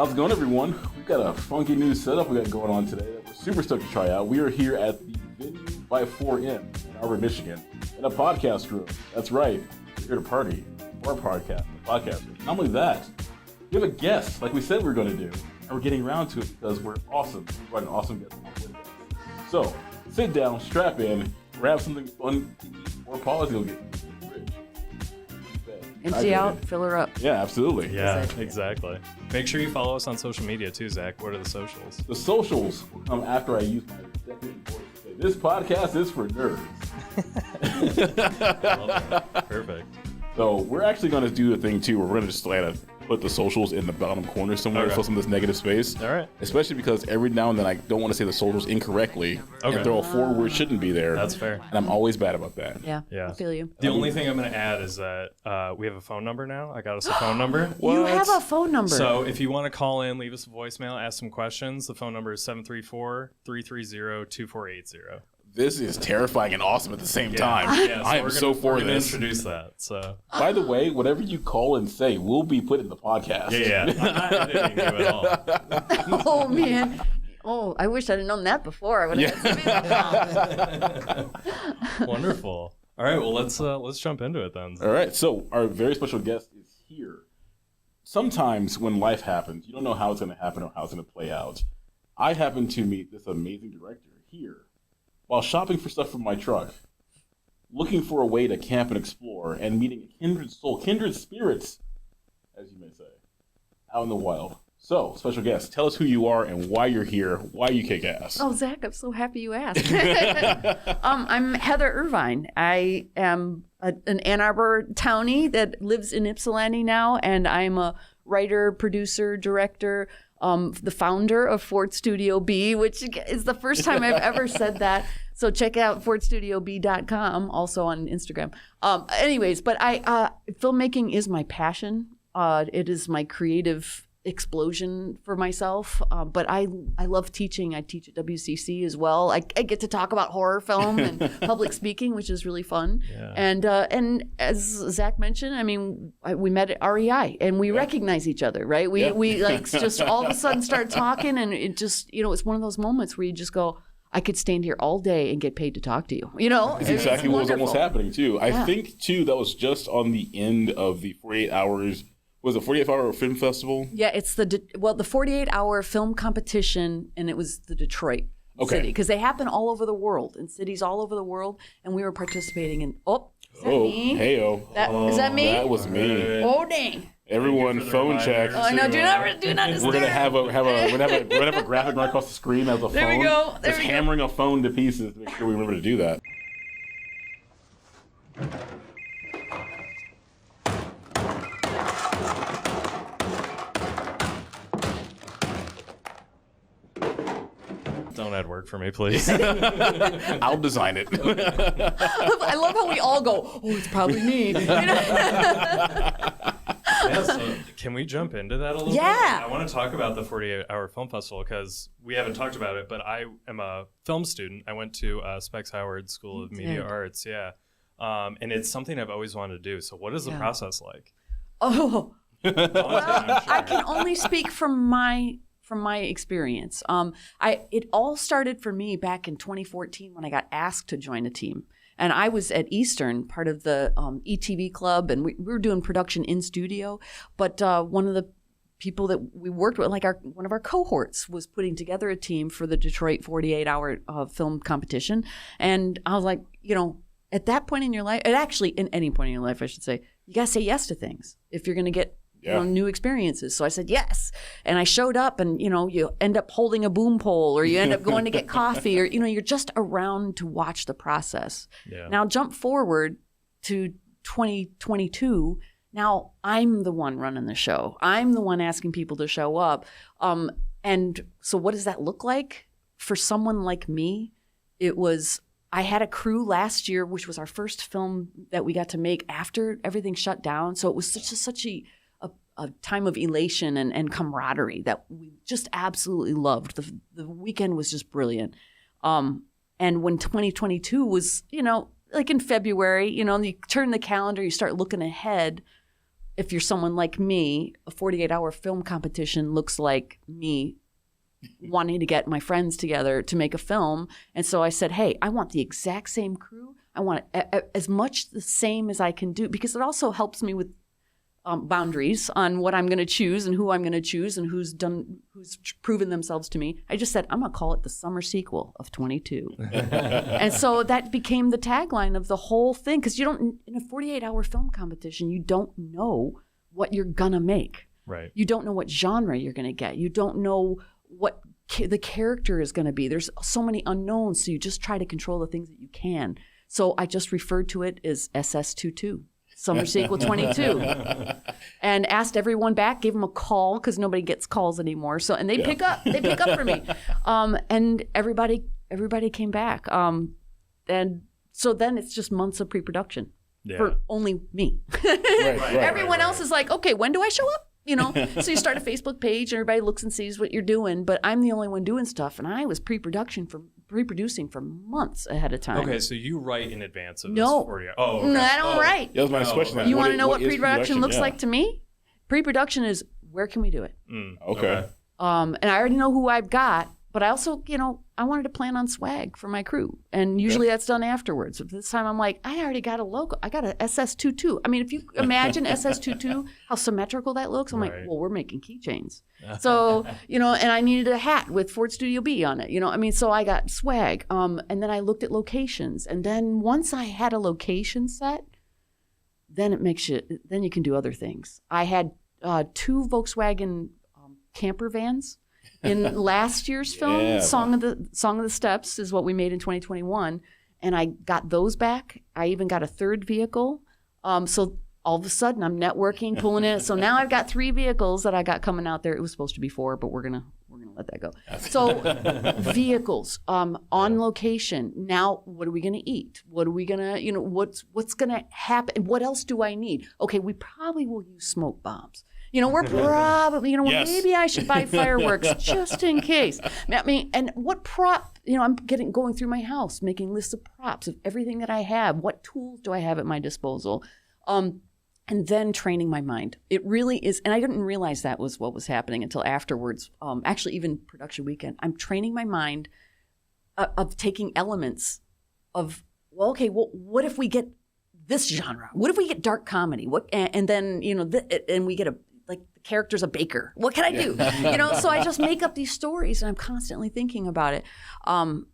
How's it going, everyone? We've got a funky new setup we got going on today that we're super stoked to try out. We are here at the venue by 4M in Arbor, Michigan, in a podcast room. That's right, we're here to party for our podcast room. Not only that, we have a guest, like we said we were going to do, and we're getting around to it because we're awesome. We've got an awesome guest with us. So, sit down, strap in, grab something fun to eat, or pause, you'll get the fridge. Empty out, fill her up. Yeah, absolutely. Yeah, exactly. Make sure you follow us on social media too, Zach. What are the socials? The socials will come after I use my executive voice to say, this podcast is for nerds. I love that. Perfect. So we're actually going to do a thing too where we're going to just kind of put the socials in the bottom corner somewhere, Okay. so some of this negative space. All right. Especially because every now and then I don't want to say the socials incorrectly Okay. and throw a forward word shouldn't be there. That's fair. And I'm always bad about that. Yeah, I feel you. The only thing I'm going to add is that we have a phone number now. I got us a phone number. You have a phone number. So if you want to call in, leave us a voicemail, ask some questions. The phone number is 734-330-2480. This is terrifying and awesome at the same time. Yeah, I am so for we're gonna this. introduce that. So By the way, whatever you call and say will be put in the podcast. yeah. I'm not editing you at all. Oh, man. Oh, I wish I'd have known that before. I would have had Wonderful. All right, well let's jump into it then. All right, so our very special guest is here. Sometimes when life happens, you don't know how it's going to happen or how it's going to play out. I happened to meet this amazing director here while shopping for stuff for my truck, looking for a way to camp and explore, and meeting a kindred soul, kindred spirits, as you may say, out in the wild. So, special guest, tell us who you are and why you're here, why you kick ass. Oh, Zach, I'm so happy you asked. I'm Heather Irvine. I am an Ann Arbor townie that lives in Ypsilanti now, and I'm a writer, producer, director, the founder of Fort Studio B, which is the first time I've ever said that. So check out fortstudiob.com, also on Instagram. Anyways, but filmmaking is my passion. It is my creative explosion for myself. But I love teaching. I teach at WCC as well. I get to talk about horror film and public speaking, which is really fun. Yeah. And as Zach mentioned, I mean, we met at REI and we recognize each other, right? We like just all of a sudden start talking, and it just, it's one of those moments where you just go, I could stand here all day and get paid to talk to you. That's exactly what was almost happening too. Yeah. I think too that was just on the end of the 48 hours. Was it 48-hour film festival? Yeah, it's the 48-hour film competition, and it was the Detroit city, because they happen all over the world, in cities all over the world, and we were participating in. Is that me? Hey-o. Is that me? That was me. Oh, dang. Everyone, phone check. Oh, no, do not disturb. We're gonna have a graphic right across the screen as a phone. There we go. Just hammering a phone to pieces to make sure we remember to do that. Don't add work for me, please. I'll design it. I love how we all go, oh, it's probably me. So can we jump into that a little bit? I want to talk about the 48-hour film festival because we haven't talked about it, but I am a film student. I went to Specs Howard School of Media Arts, and it's something I've always wanted to do. So what is the process like? Oh, well, I can only speak from my experience. It all started for me back in 2014 when I got asked to join a team. And I was at Eastern, part of the ETV club, and we were doing production in studio. But one of the people that we worked with, like one of our cohorts, was putting together a team for the Detroit 48-hour film competition. And I was like, at that point in your life, and actually in any point in your life, I should say, you got to say yes to things if you're going to get new experiences. So I said yes. And I showed up, and, you end up holding a boom pole, or you end up going to get coffee, or, you're just around to watch the process. Yeah. Now jump forward to 2022. Now I'm the one running the show. I'm the one asking people to show up. And so what does that look like for someone like me? I had a crew last year, which was our first film that we got to make after everything shut down. So it was such a time of elation and camaraderie that we just absolutely loved. The weekend was just brilliant. And when 2022 was, like in February, you turn the calendar, you start looking ahead. if you're someone like me, a 48-hour film competition looks like me wanting to get my friends together to make a film. And so I said, hey, I want the exact same crew. I want it as much the same as I can do, because it also helps me with boundaries on what I'm going to choose and who I'm going to choose and who's proven themselves to me. I just said, I'm going to call it the summer sequel of 22. And so that became the tagline of the whole thing, because you don't, in a 48-hour film competition, you don't know what you're going to make. Right. You don't know what genre you're going to get. You don't know what the character is going to be. There's so many unknowns, so you just try to control the things that you can. So I just referred to it as SS22, Summer Sequel 22, and asked everyone back, gave them a call, because nobody gets calls anymore. So, and they pick up for me, and everybody came back. And so then it's just months of pre-production for only me. Everyone else is like, okay, when do I show up? You know, so you start a Facebook page and everybody looks and sees what you're doing, but I'm the only one doing stuff, and I was pre-producing for months ahead of time. Okay, so you write in advance of no. this 40 hours. Oh, okay. No, I don't write. That was my question. You want to know what pre-production looks like to me? Pre-production is, where can we do it? Okay. And I already know who I've got, but I also, I wanted to plan on swag for my crew. And usually that's done afterwards. But this time I'm like, I already got a logo. I got a SS22. I mean, if you imagine SS22, how symmetrical that looks, I'm like, well, we're making keychains. So, and I needed a hat with Ford Studio B on it. So I got swag. And then I looked at locations. And then once I had a location set, then then you can do other things. I had 2 Volkswagen camper vans. In last year's film, Song of the Steps is what we made in 2021, and I got those back. I even got a 3rd vehicle. So all of a sudden, I'm networking, pulling in. So now I've got 3 vehicles that I got coming out there. It was supposed to be 4, but we're gonna let that go. So vehicles on location. Now, what are we gonna eat? What are we gonna, what's gonna happen? What else do I need? Okay, we probably will use smoke bombs. We're probably, maybe I should buy fireworks just in case. I mean, and what prop, I'm going through my house, making lists of props of everything that I have. What tools do I have at my disposal? And then training my mind. It really is, and I didn't realize that was what was happening until afterwards. Actually, even production weekend, I'm training my mind of taking elements of, what if we get this genre? What if we get dark comedy? And then, and we get the character's a baker. What can I do? So I just make up these stories, and I'm constantly thinking about it. And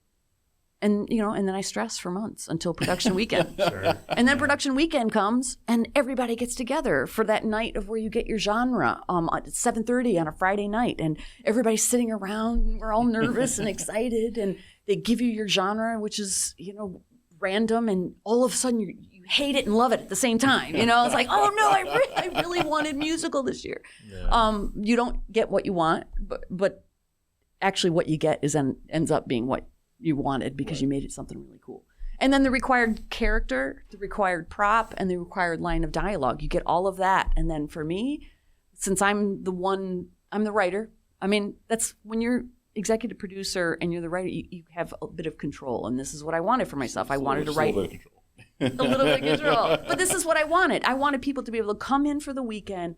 then I stress for months until production weekend. Sure. And then production weekend comes, and everybody gets together for that night of where you get your genre at 7:30 on a Friday night, and everybody's sitting around, and we're all nervous and excited, and they give you your genre, which is, random, and all of a sudden you hate it and love it at the same time. It's like, oh no, I really wanted musical this year. Yeah. You don't get what you want, but actually what you get ends up being what you wanted, because you made it something really cool. And then the required character, the required prop, and the required line of dialogue. You get all of that. And then for me, since I'm the writer, that's when you're executive producer and you're the writer, you have a bit of control. And this is what I wanted for myself. I wanted to write a little bit of control. But this is what I wanted. I wanted people to be able to come in for the weekend,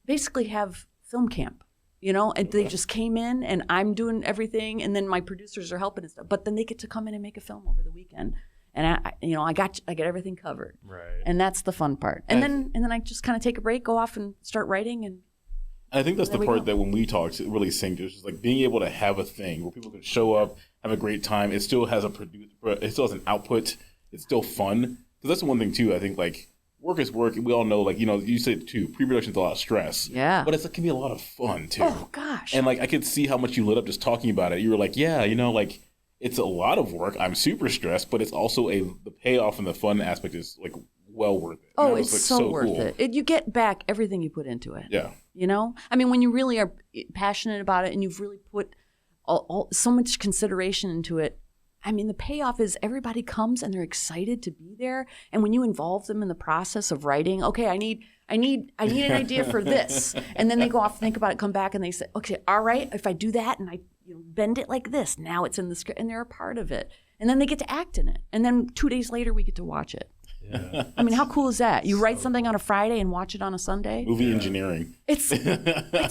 basically have film camp, and they just came in, and I'm doing everything, and then my producers are helping and stuff. But then they get to come in and make a film over the weekend. And I get everything covered. Right. And that's the fun part. And then I just kind of take a break, go off and start writing, and I think that's the part that when we talk, it really sinks. It's just like being able to have a thing where people can show up, have a great time. It still has it still has an output. It's still fun. Because that's the one thing too. I think work is work. We all know, you said too, pre-production's a lot of stress. Yeah. But it can be a lot of fun too. Oh gosh. And I could see how much you lit up just talking about it. You were like, yeah, it's a lot of work. I'm super stressed, but it's also the payoff and the fun aspect is well worth it. Oh, it's so worth cool. it. You get back everything you put into it. Yeah. When you really are passionate about it and you've really put so much consideration into it, the payoff is everybody comes and they're excited to be there. And when you involve them in the process of writing, okay, I need an idea for this. And then they go off, think about it, come back, and they say, okay, all right, if I do that and I bend it like this, now it's in the script, and they're a part of it. And then they get to act in it. And then 2 days later, we get to watch it. Yeah. I mean, how cool is that? You write something on a Friday and watch it on a Sunday. Movie engineering. It's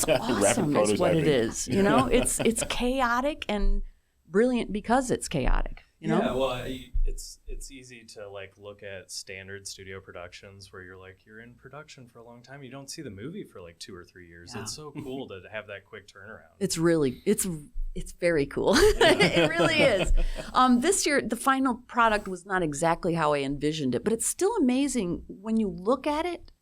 awesome. Is what it is. You know, it's chaotic and brilliant because it's chaotic. You know? Yeah, well, it's easy to like look at standard studio productions where you're in production for a long time. You don't see the movie for like 2 or 3 years. Yeah. It's so cool to have that quick turnaround. It's very cool. It really is. This year, the final product was not exactly how I envisioned it, but it's still amazing when you look at it,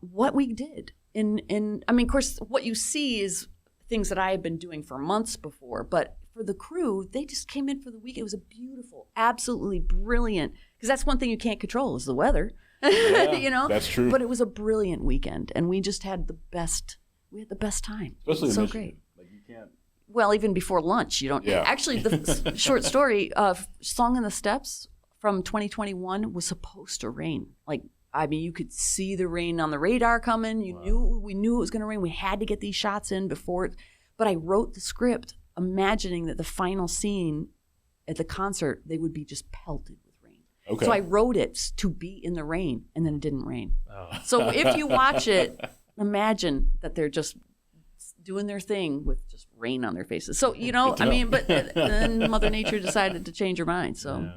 what we did. I mean, of course, what you see is things that I had been doing for months before, but for the crew, they just came in for the week. It was a beautiful, absolutely brilliant, because that's one thing you can't control is the weather. Yeah, you know, that's true. But it was a brilliant weekend, and we just had the best. We had the best time. Especially so in Michigan. great. Like you can't. Well, even before lunch, you don't. Yeah. Actually, the short story of "Song in the Steps" from 2021 was supposed to rain. Like, I mean, you could see the rain on the radar coming. We knew it was going to rain. We had to get these shots in before it. But I wrote the script imagining that the final scene at the concert, they would be just pelted with rain. Okay. So I wrote it to be in the rain, and then it didn't rain. Oh. So if you watch it, imagine that they're just doing their thing with just rain on their faces. So, you know, I mean, but then Mother Nature decided to change her mind. So, Yeah.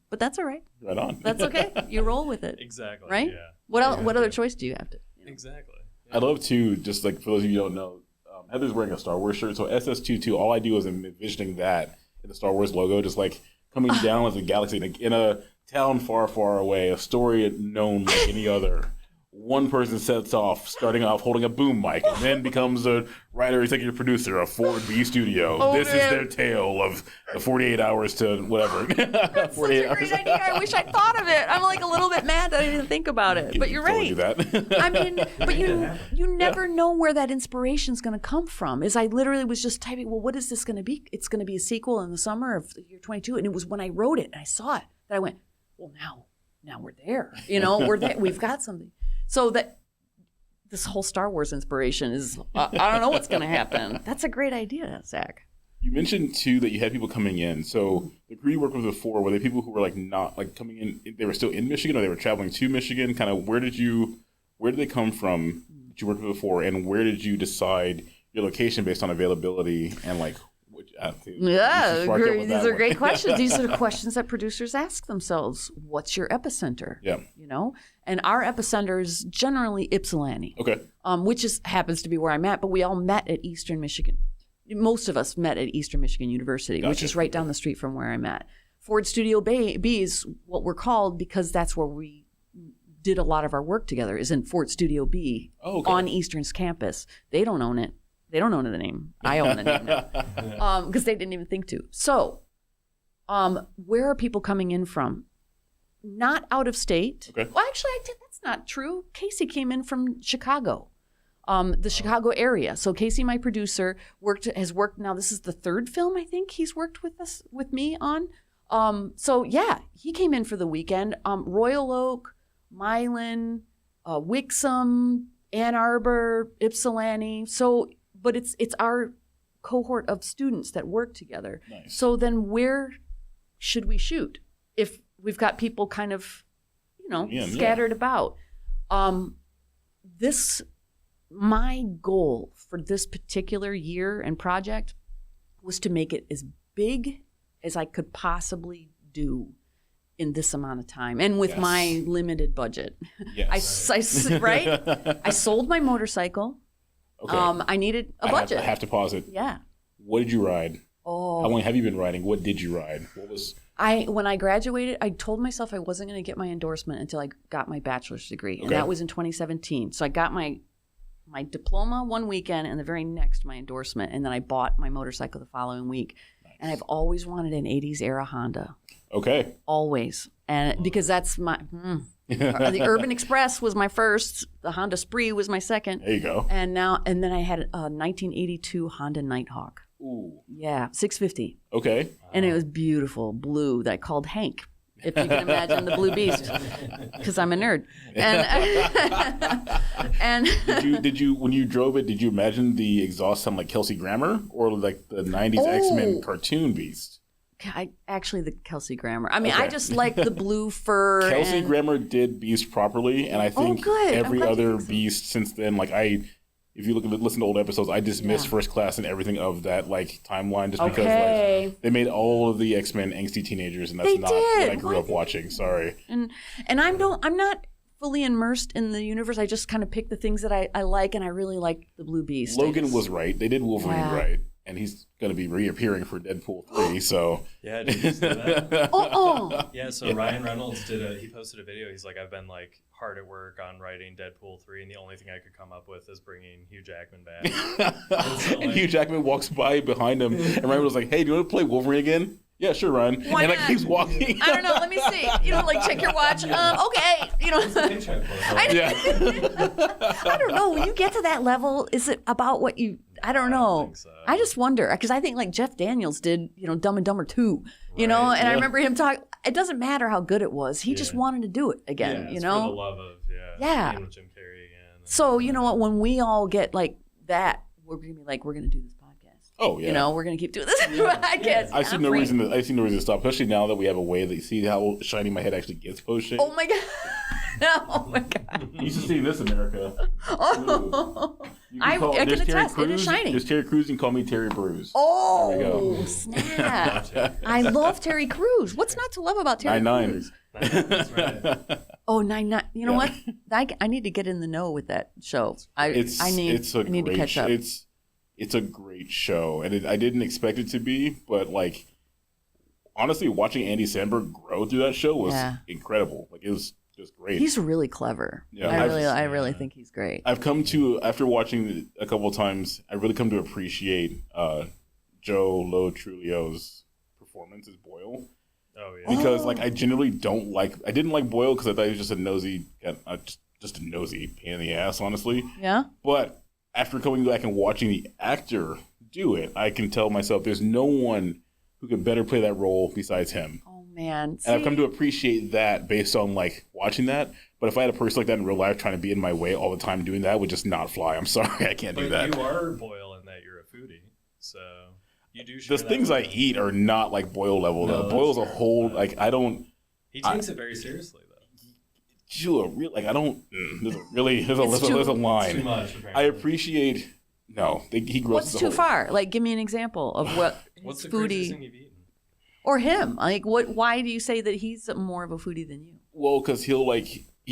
but that's all right. Right on. That's okay. You roll with it. Exactly. Right? Yeah. What else? Yeah. What other choice do you have to? Exactly. I love to, just like for those of you who don't know, Heather's wearing a Star Wars shirt. So SS22, all I do is envisioning that in the Star Wars logo, just like coming down as a galaxy in a town far, far away, a story known like any other. One person sets off, starting off holding a boom mic, and then becomes a writer, executive producer of 4B Studio. Oh, this man. is their tale of the 48 hours to whatever. That's such a great idea. I wish I'd thought of it. I'm like a little bit mad that I didn't think about it. But you're right. You that. I mean, but you never know where that inspiration's going to come from. Is I literally was just typing, well, what is this going to be? It's going to be a sequel in the summer of year 22. And it was when I wrote it and I saw it that I went, well, now we're there. You know, we're there. We've got something. So that this whole Star Wars inspiration is, I don't know what's going to happen. That's a great idea, Zach. You mentioned too that you had people coming in. So the crew you worked with before, were they people who were like not like coming in? They were still in Michigan, or they were traveling to Michigan. Kind of where did they come from that you worked with before, and where did you decide your location based on availability and like? Yeah, these are great questions. These are questions that producers ask themselves. What's your epicenter? Yeah. You know, and our epicenter is generally Ypsilanti. Okay. Which happens to be where I'm at, but we all met at Eastern Michigan. Most of us met at Eastern Michigan University, Gotcha. which is right down the street from where I'm at. Ford Studio B is what we're called because that's where we did a lot of our work together, is in Ford Studio B on Eastern's campus. They don't own it. They don't own the name. I own the name now because they didn't even think to. So where are people coming in from? Not out of state. Okay. Well, actually, that's not true. Casey came in from Chicago, the Chicago area. So Casey, my producer, has worked. Now this is the third film I think he's worked with me on. So yeah, he came in for the weekend. Royal Oak, Milan, Wixom, Ann Arbor, Ypsilanti. So, but it's our cohort of students that work together. Nice. So So then where should we shoot if we've got people kind of, scattered about? My goal for this particular year and project was to make it as big as I could possibly do in this amount of time and with my limited budget. Yes. I sold my motorcycle. Okay. I needed a budget. I have to pause it. Yeah. What did you ride? Oh. How long have you been riding? What did you ride? What was? When I graduated, I told myself I wasn't going to get my endorsement until I got my bachelor's degree. And that was in 2017. So I got my diploma one weekend and the very next my endorsement. And then I bought my motorcycle the following week. Nice. And I've always wanted an 80s era Honda. Okay. Always. And because that's my... the Urban Express was my first. The Honda Spree was my second. There you go. And then I had a 1982 Honda Nighthawk. Ooh. Yeah, 650. Okay. And it was beautiful, blue, that I called Hank, if you can imagine the blue beast, because I'm a nerd. And Did you when you drove it, did you imagine the exhaust sound like Kelsey Grammer or like the 90s X-Men cartoon beast? actually the Kelsey Grammer. I mean, Okay. I just like the blue fur. Kelsey Grammer did Beast properly, and I think good. every I'm glad you other think so. Beast since then, like if you listen to old episodes, I dismissed First Class and everything of that like timeline just because like they made all of the X-Men angsty teenagers, and that's not what I grew up watching. Sorry. And I'm not fully immersed in the universe. I just kind of pick the things that I like, and I really like the Blue Beast. Logan was right. They did Wolverine right. And he's going to be reappearing for Deadpool 3, so... Yeah, did you see that? Yeah, so Ryan Reynolds he posted a video. He's like, I've been like hard at work on writing Deadpool 3, and the only thing I could come up with is bringing Hugh Jackman back. And Hugh Jackman walks by behind him, and Ryan was like, hey, do you want to play Wolverine again? Yeah, sure, Ryan. Why and not? like keeps walking. I don't know. Let me see. Like check your watch. Okay. I don't know. When you get to that level, is it about what you? I don't know. think so. I just wonder because I think like Jeff Daniels did, Dumb and Dumber 2, and I remember him talk. It doesn't matter how good it was. He just wanted to do it again. It's for the love of being with Jim Carrey again. So you know what? When we all get like that, we're gonna be like, we're gonna do this podcast. Oh yeah. We're gonna keep doing this podcast. I see no reason to stop, especially now that we have a way that you see how shiny my head actually gets post shave. Oh my god. Oh my god. You should see this, America. I can attest. It is shiny. There's Terry Crews. You can call me Terry Bruise. Oh, snap. I love Terry Crews. What's not to love about Terry 9'9". Crews? That's right. Oh, 9'9". You know what? I need to get in the know with that show. I need to catch up. It's a great show, and I didn't expect it to be, but like honestly, watching Andy Samberg grow through that show was incredible. Like it was just great. He's really clever. Yeah, I really think he's great. I've come to, after watching it a couple of times, I really come to appreciate Joe Lo Truglio's performance as Boyle. Oh yeah. Because like I generally didn't like Boyle because I thought he was just a nosy, just a nosy pain in the ass, honestly. Yeah. But after coming back and watching the actor do it, I can tell myself there's no one who could better play that role besides him. Oh man. And I've come to appreciate that based on like watching that. But if I had a person like that in real life trying to be in my way all the time doing that, would just not fly. I'm sorry, I can't do that. But you are Boyle in that you're a foodie, so you do. The things I eat are not like Boyle level. No, Boyle's a whole like I don't. He takes it very seriously though. Like I don't. There's a line. Too much. Apparently. I appreciate. No, he grows. What's too far? Like, give me an example of What's the foodie craziest thing you've eaten? or him. Like, why do you say that he's more of a foodie than you? Well, because he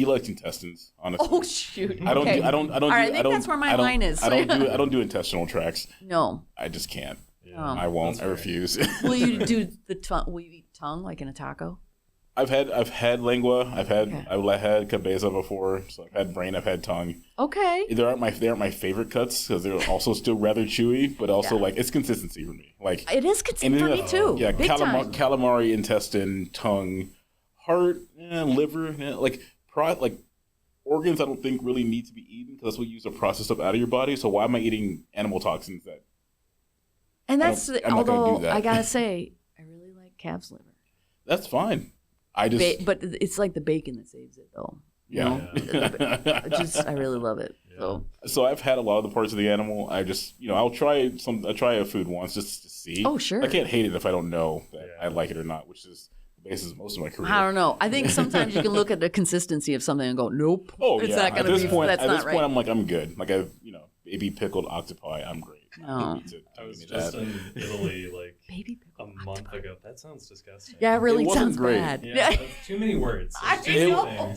likes intestines. Honestly. Oh shoot! I don't. Okay. I don't. All right, I think that's where my line is. I don't do intestinal tracts. No. I just can't. Yeah, I won't. I refuse. Will you do the tongue? Will you eat tongue like in a taco? I've had lingua. I've had cabeza before. So I've had brain. I've had tongue. Okay. They aren't my favorite cuts because they're also still rather chewy, but also like it's consistency for me. Like it is consistent for me too. Yeah, Big time. calamari, intestine, tongue, heart, liver, like organs. I don't think really need to be eaten because that's what you use to process stuff out of your body. So why am I eating animal toxins that? And that's I'm not gonna do that. I gotta say, I really like calf's liver. That's fine. But it's like the bacon that saves it, though. Yeah. I really love it. Yeah. So I've had a lot of the parts of the animal. I just, I'll try a food once just to see. Oh, sure. I can't hate it if I don't know that I like it or not, which is the basis of most of my career. I don't know. I think sometimes you can look at the consistency of something and go, nope. Oh, it's yeah. not going to be. That's at not this right. point, I'm like, I'm good. Like baby pickled octopi, I'm great. No. I was just in Italy like baby a month ago. That sounds disgusting. Yeah, it really sounds great. bad. Yeah, that's too many words.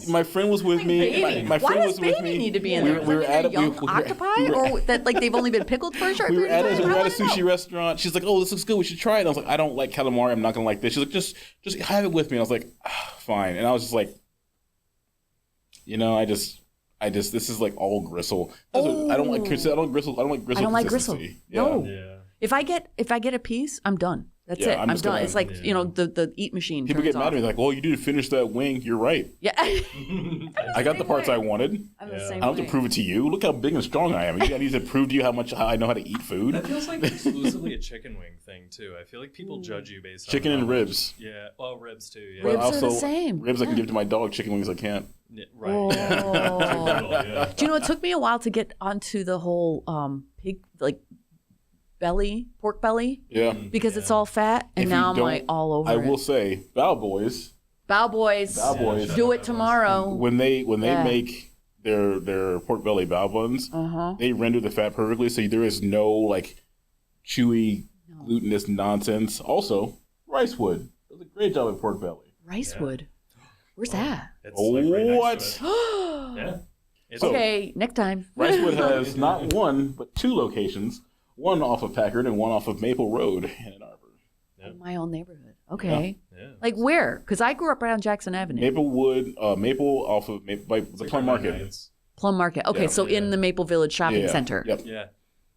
My friend was with me. Baby. My friend Why was does with baby me. need to be in there? We were at octopi, or that like they've only been pickled for a short period of time. We were at a sushi restaurant. She's like, "Oh, this looks good. We should try it." And I was like, "I don't like calamari. I'm not gonna like this." She's like, "Just have it with me." And I was like, "Fine." And I was just like, this is like all gristle. I don't like gristle. I don't like gristle. Yeah. No. Yeah. If I get a piece, I'm done. That's it. I'm done. It's like the eat machine. People get mad off. at me like, "Well, you didn't finish that wing." You're right. Yeah. I got the parts I wanted. I'm the I same don't have to prove it to you. Look how big and strong I am. I need to prove to you how I know how to eat food. That feels like exclusively a chicken wing thing too. I feel like people judge you based on chicken and ribs. Yeah. Well, ribs too. Yeah. Ribs also, are the same. Ribs I can give to my dog. Chicken wings I can't. Yeah, right. Oh. Yeah. Do you know it took me a while to get onto the whole pig pork belly. Yeah. Because it's all fat, and If now you I'm don't- like all over I it. will say, Bow Boys, Do it tomorrow. when they make their pork belly bao buns, they render the fat perfectly, so there is no like chewy, glutinous nonsense. Also, Ricewood does a great job at pork belly. Ricewood. Where's that? It's like right next to What? it. Yeah. It's Okay, next time. Ricewood has not one but 2 locations, one off of Packard and one off of Maple Road in Ann Arbor. In my own neighborhood. Okay. Yeah. Like where? Because I grew up right on Jackson Avenue. Maple off of the Plum Market. Plum Market. Okay, Yeah. so in the Maple Village Shopping Center. Yep. Yeah.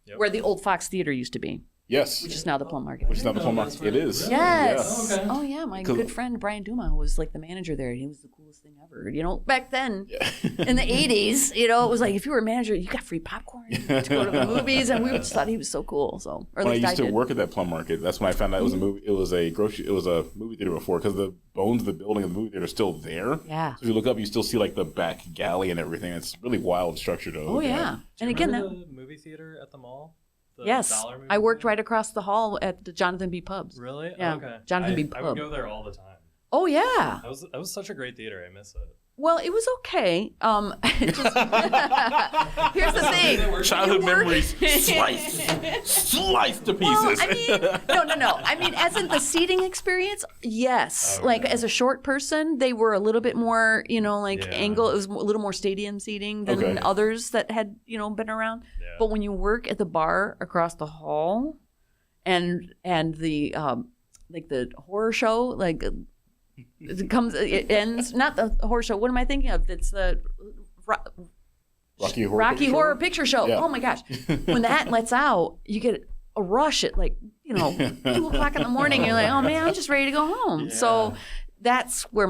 Yep. Where the old Fox Theater used to be, Yes. which is now the Plum Market. Which is not the Plum Market. It is. Yes. Yeah. Okay. Oh yeah, my good friend Brian Duma was like the manager there. He was the coolest thing ever. You know, back then in the '80s, you know, it was like if you were a manager, you got free popcorn to go to the movies, and we just thought he was so cool. So, or at When I least used to did. work at that Plum Market, that's when I found out it was a movie. It was a movie theater before, because the bones of the building of the movie theater are still there. Yeah. So if you look up, you still see like the back galley and everything. It's really wild structure to Oh look at. yeah, and again, that, the movie theater at the mall? The yes, dollar movie I worked theater? right across the hall at the Jonathan B. Pubs. Really? Yeah. Okay. Jonathan B. I Pub. would go there all the time. Oh yeah. That was such a great theater. I miss it. Well, it was okay. Here's the thing. Childhood You work- memories sliced to pieces. Well, I mean, no. I mean, as in the seating experience, yes. Okay. Like as a short person, they were a little bit more, you know, like Yeah. angle. It was a little more stadium seating than Okay. others that had, you know, been around. Yeah. But when you work at the bar across the hall, and the like the horror show, like it ends. Not the horror show. What am I thinking of? It's the Rocky Horror Rocky Picture Horror Show? Picture Show. Yeah. Oh my gosh. When that lets out, you get a rush at like, you know, 2:00 in the morning. You're like, oh man, I'm just ready to go home. Yeah. So that's where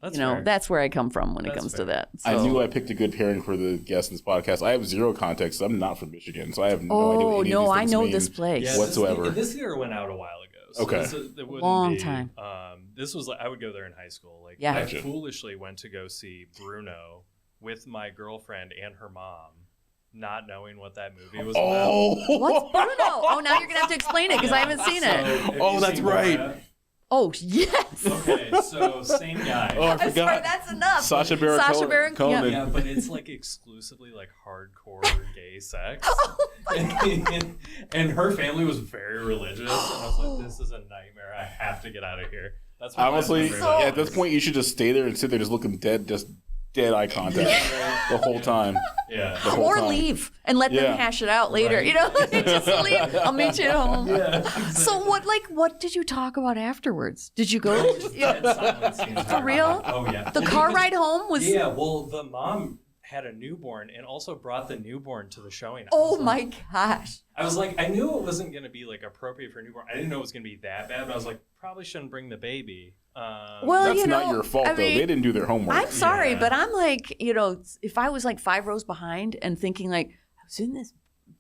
That's you know, fair. that's where I come from when it That's comes to fair. that. I So- knew I picked a good pairing for the guest in this podcast. I have zero context. I'm not from Michigan, so I have no idea what any of no, these I things know mean. this place. Yeah, whatsoever. This theater went out a while ago. So Okay. it wouldn't Long be, time. This was I would go there in high school. Like Yeah. I Gotcha. foolishly went to go see Bruno with my girlfriend and her mom, not knowing what that movie was about. Oh, What's Bruno? Oh, now you're gonna have to explain it because I haven't seen it. have Oh, you that's seen right. Borat? Oh yes. Okay, so same guy. Oh, I I'm sorry, forgot. that's enough. Sacha Baron Cohen. Yeah, but it's like exclusively like hardcore gay sex. And her family was very religious, and I was like, "This is a nightmare. I have to get out of here." That's what my Honestly, memory So- at this point, you should just stay there and sit there, just looking dead eye contact the whole time. Yeah. The whole Or time. leave and let them Yeah. hash it out later. Right. You know, just leave. I'll meet you at home. Yeah. So what did you talk about afterwards? Did you go? Dead silence the entire For real? time. Oh yeah. The car ride home was. Yeah. Well, the mom had a newborn and also brought the newborn to the showing. Oh my gosh. I was like, I knew it wasn't going to be like appropriate for a newborn. I didn't know it was going to be that bad, but I was like, probably shouldn't bring the baby. Well, That's you know, not your fault, I though. mean, They didn't do their homework. I'm sorry, Yeah. but I'm like, you know, if I was like 5 rows behind and thinking like I was in this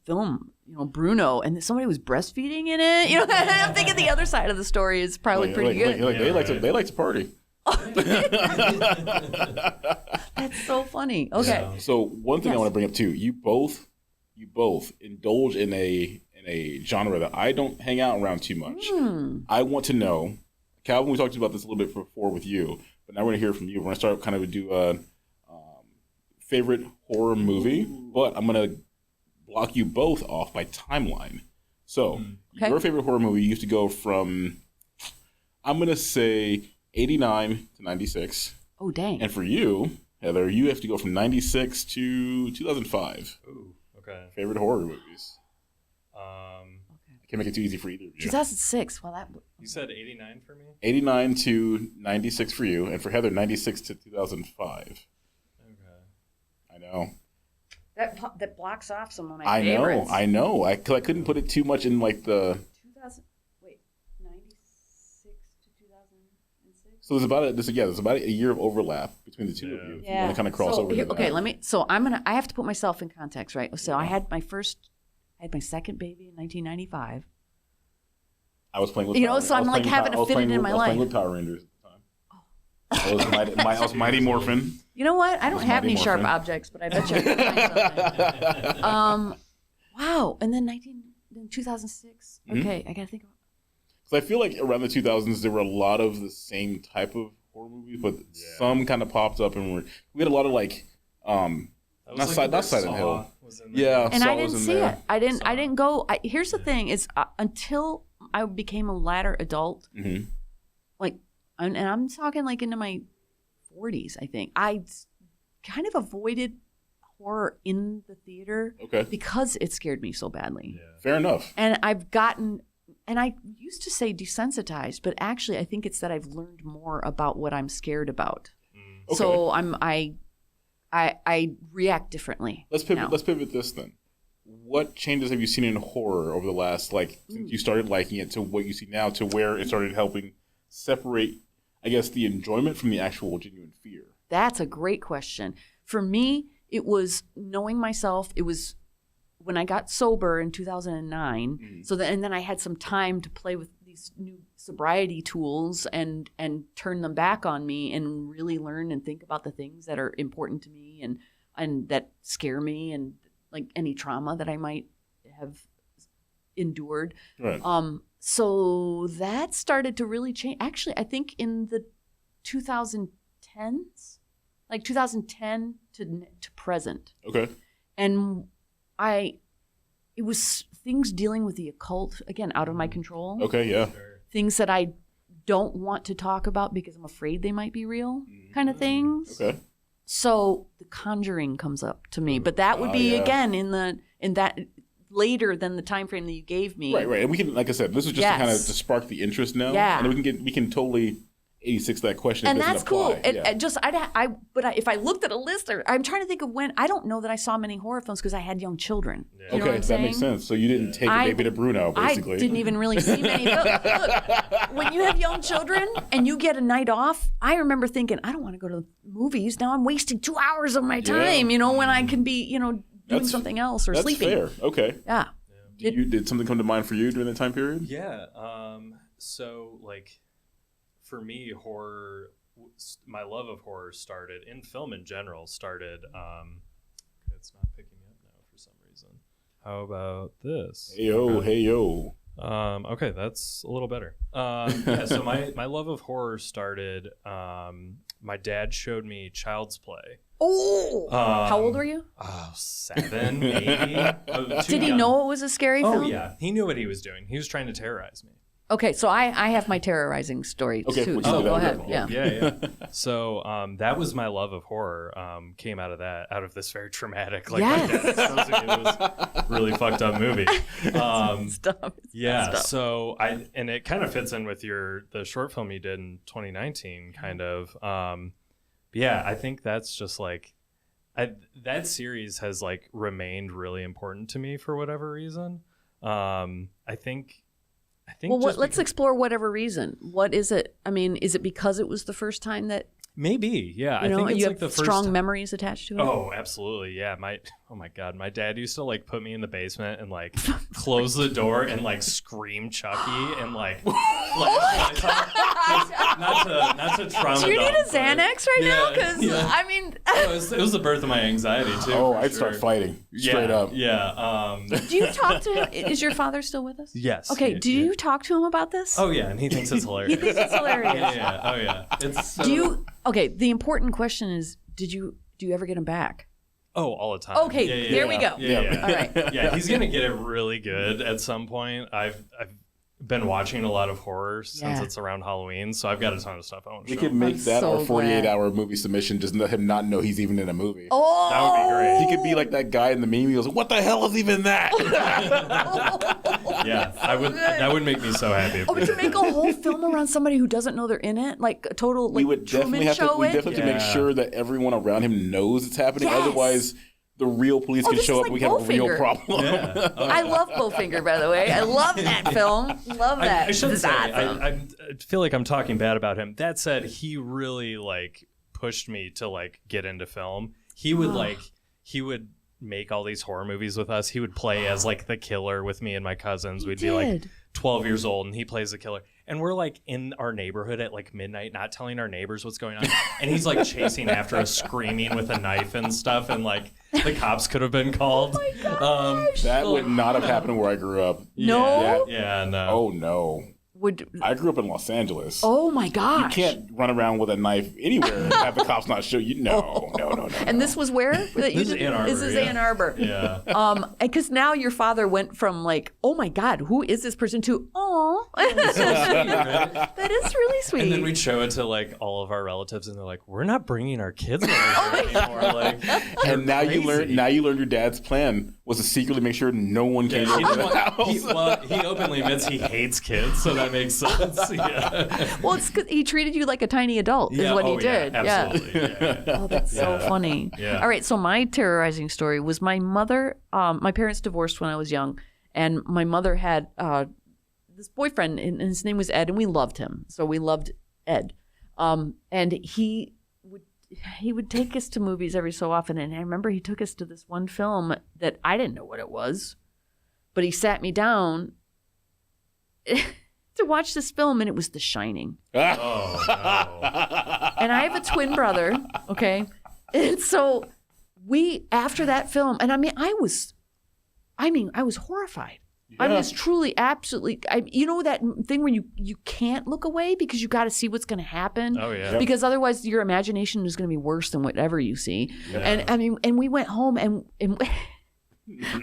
film, you know, Bruno, and somebody was breastfeeding in it, you know, I'm thinking the other side of the story is probably pretty good. They like right. they like to party. That's so funny. Okay. Yeah. So one thing I Yes. want to bring up too, you both indulge in a genre that I don't hang out around too much. I want to know, Calvin, we talked about this a little bit before with you, but now we're going to hear from you. We're going to start kind of do a favorite horror movie, but I'm going to block you both off by timeline. So Okay. your favorite horror movie used to go from, I'm going to say 89 to 96. Oh dang. And for you, Heather, you have to go from 96 to 2005. Ooh, okay. Favorite horror movies. Okay. I can't make it too easy for either of you. 2006. Well, that. You said 89 for me? 89 to 96 for you, and for Heather, 96 to 2005. Okay. I know. That blocks off some of my I favorites. know. I couldn't put it too much in like the. 96 to 2006. So there's about a year of overlap between the two of you. If you want to kind of cross over. Here, to okay, that. I have to put myself in context, right? So I had my second baby in 1995. I was playing with. You know, Power so I'm, I was like, playing having to I was fit it playing in with- my I was playing life. with Power Rangers at the time. I was Mighty Morphin. You know what? I don't That's have Mighty any sharp Morphin. objects, but I bet you I could find something. Wow. And then in 2006? Mm-hmm. Okay, I gotta think about. Because I feel like around the 2000s there were a lot of the same type of horror movies, but some kind of popped up, and we had a lot of like not Silent Hill. Yeah, and I didn't see it. I Saw. didn't go. Here's the thing: is until I became a latter adult, like, and I'm talking like into my 40s. I think I kind of avoided horror in the theater because it scared me so badly. Yeah. Fair enough. And I've gotten, and I used to say desensitized, but actually I think it's that I've learned more about what I'm scared about. Okay. So I react differently. Let's pivot this then. What changes have you seen in horror over the last, like, since you started liking it to what you see now, to where it started helping separate, I guess, the enjoyment from the actual genuine fear? That's a great question. For me, it was knowing myself. It was when I got sober in 2009. And then I had some time to play with these new sobriety tools and turn them back on me and really learn and think about the things that are important to me and that scare me, and like any trauma that I might have endured. Right. So that started to really change. Actually, I think in the 2010s, like 2010 to present. Okay. And it was things dealing with the occult, again, out of my control. Okay, yeah. Things that I don't want to talk about because I'm afraid they might be real, kind of things. Okay. So The Conjuring comes up to me, but that would be again in that later than the time frame that you gave me. Right. And we can, like I said, this is just to kind of to spark the interest now. Yeah. And we can totally 86 that question. And that's cool. Yeah. But if I looked at a list, I'm trying to think of when. I don't know that I saw many horror films because I had young children. Yeah. You know what I'm saying? Makes sense. So you didn't take a baby to Bruno, basically. I didn't even really see many. Look, when you have young children and you get a night off, I remember thinking, I don't want to go to the movies. Now I'm wasting 2 hours of my time, when I can be, doing something else or sleeping. That's fair. Okay. Yeah. Did something come to mind for you during that time period? Yeah. So, like, for me, horror, my love of horror started, in film in general, it's not picking up now for some reason. How about this? Hey yo. Okay, that's a little better. So my love of horror started, my dad showed me Child's Play. Oh! How old were you? 7, maybe. Did he know it was a scary film? Oh, yeah. He knew what he was doing. He was trying to terrorize me. Okay, so I have my terrorizing story too. So go ahead. Yeah. So that was my love of horror. Came out of this very traumatic, like my dad exposing me to this really fucked up movie. Stuff. So and it kind of fits in with the short film you did in 2019, kind of. I think that's just like that series has like remained really important to me for whatever reason. I think. Well, let's explore whatever reason. What is it? I mean, is it because it was the first time that? Maybe, yeah. I think it's you like the have first strong memories attached to it. Oh, absolutely, yeah. Oh my God, my dad used to like put me in the basement and like close the door and like scream Chucky and like. Not to trauma. Do you need a Xanax right now? Because I mean, it was the birth of my anxiety too. Oh, I'd start fighting straight up. Yeah. Do you talk to him? Is your father still with us? Yes. Okay. Do you talk to him about this? Oh yeah, and he thinks it's hilarious. He thinks it's hilarious. Yeah. Oh yeah. It's so... Do you? Okay. The important question is, do you ever get him back? Oh, all the time. Okay. There we go. Yeah. All right. Yeah, he's gonna get it really good at some point. I've been watching a lot of horror since it's around Halloween, so I've got a ton of stuff I want to show. We could make that our 48-hour movie submission, just let him not know he's even in a movie. Oh, that would be great. He could be like that guy in the meme. He goes, "What the hell is even that?" Yeah, I would. That would make me so happy. But to make a whole film around somebody who doesn't know they're in it, like a total like we would definitely have to make sure that everyone around him knows it's happening. Yes. Otherwise, the real police can show up. Like we have a real problem. Yeah. I love Bowfinger, by the way. I love that film. Love that. I should say, I feel like I'm talking bad about him. That said, he really like pushed me to like get into film. He would he would make all these horror movies with us. He would play as like the killer with me and my cousins. We'd be like 12 years old and he plays the killer. And we're like in our neighborhood at like midnight, not telling our neighbors what's going on. And he's like chasing after us, screaming with a knife and stuff. And like the cops could have been called. Oh my gosh. That would not have happened where I grew up. No? Yeah, no. Oh, no. I grew up in Los Angeles. Oh my gosh. You can't run around with a knife anywhere and have the cops not show you. No. And this was where? This is Ann Arbor. This is Ann Arbor. Yeah. Because now your father went from like, oh my God, who is this person to, oh. That is really sweet. And then we'd show it to like all of our relatives, and they're like, "We're not bringing our kids over here anymore." Like, and now you learn your dad's plan was to secretly make sure no one came into the house. He openly admits he hates kids, so that makes sense. Yeah. Well, it's because he treated you like a tiny adult, is what he did. Absolutely. Yeah. Oh, that's so funny. Yeah. All right, so my terrorizing story was my mother. My parents divorced when I was young, and my mother had this boyfriend, and his name was Ed, and we loved him. So we loved Ed, and he would take us to movies every so often. And I remember he took us to this one film that I didn't know what it was, but he sat me down to watch this film, and it was The Shining. Oh no. And I have a twin brother, okay? And so after that film, and I was horrified. Yeah. I was truly, absolutely, you know that thing where you can't look away because you got to see what's going to happen? Oh, yeah. Because otherwise your imagination is going to be worse than whatever you see. Yeah. And we went home, and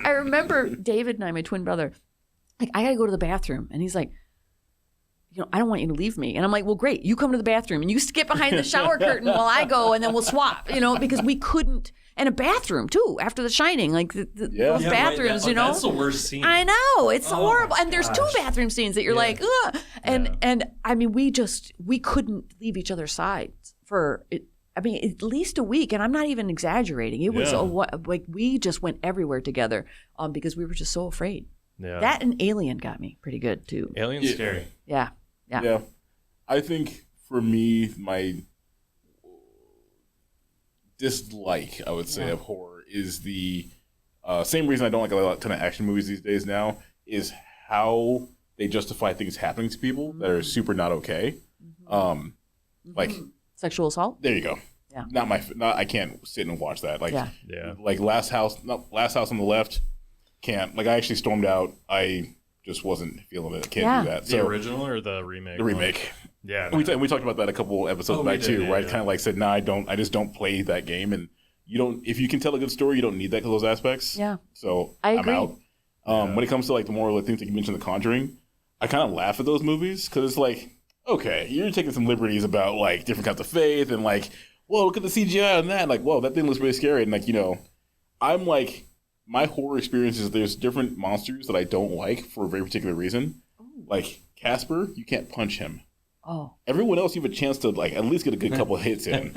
I remember David and I, my twin brother, like, I got to go to the bathroom. And he's like, I don't want you to leave me. And I'm like, well, great. You come to the bathroom and you skip behind the shower curtain while I go, and then we'll swap, because we couldn't. And a bathroom, too, after The Shining. Like, those bathrooms, right. That's the worst scene. I know. It's horrible. And there's two bathroom scenes that you're like, ugh. And I mean, we couldn't leave each other's sides for, at least a week. And I'm not even exaggerating. It was like we just went everywhere together because we were just so afraid. Yeah. That and Alien got me pretty good, too. Alien's scary. Yeah. I think for me, my dislike, I would say, of horror is the same reason I don't like a ton of action movies these days now, is how they justify things happening to people that are super not okay. Like sexual assault? There you go. Yeah. I can't sit and watch that. Like, like Last House on the Left, can't. Like, I actually stormed out. I just wasn't feeling it. I can't do that. The original or the remake? The remake. Yeah. We talked about that a couple episodes back too, where I kind of like said, I just don't play that game. And if you can tell a good story, you don't need that those aspects. Yeah. So I agree. I'm out. When it comes to like the more like things that you mentioned, The Conjuring, I kind of laugh at those movies because it's like, okay, you're taking some liberties about like different kinds of faith and like, whoa, look at the CGI on that. Like, whoa, that thing looks really scary. And like, I'm like, my horror experience is there's different monsters that I don't like for a very particular reason. Ooh. Like Casper, you can't punch him. Oh. Everyone else, you have a chance to like at least get a good couple of hits in.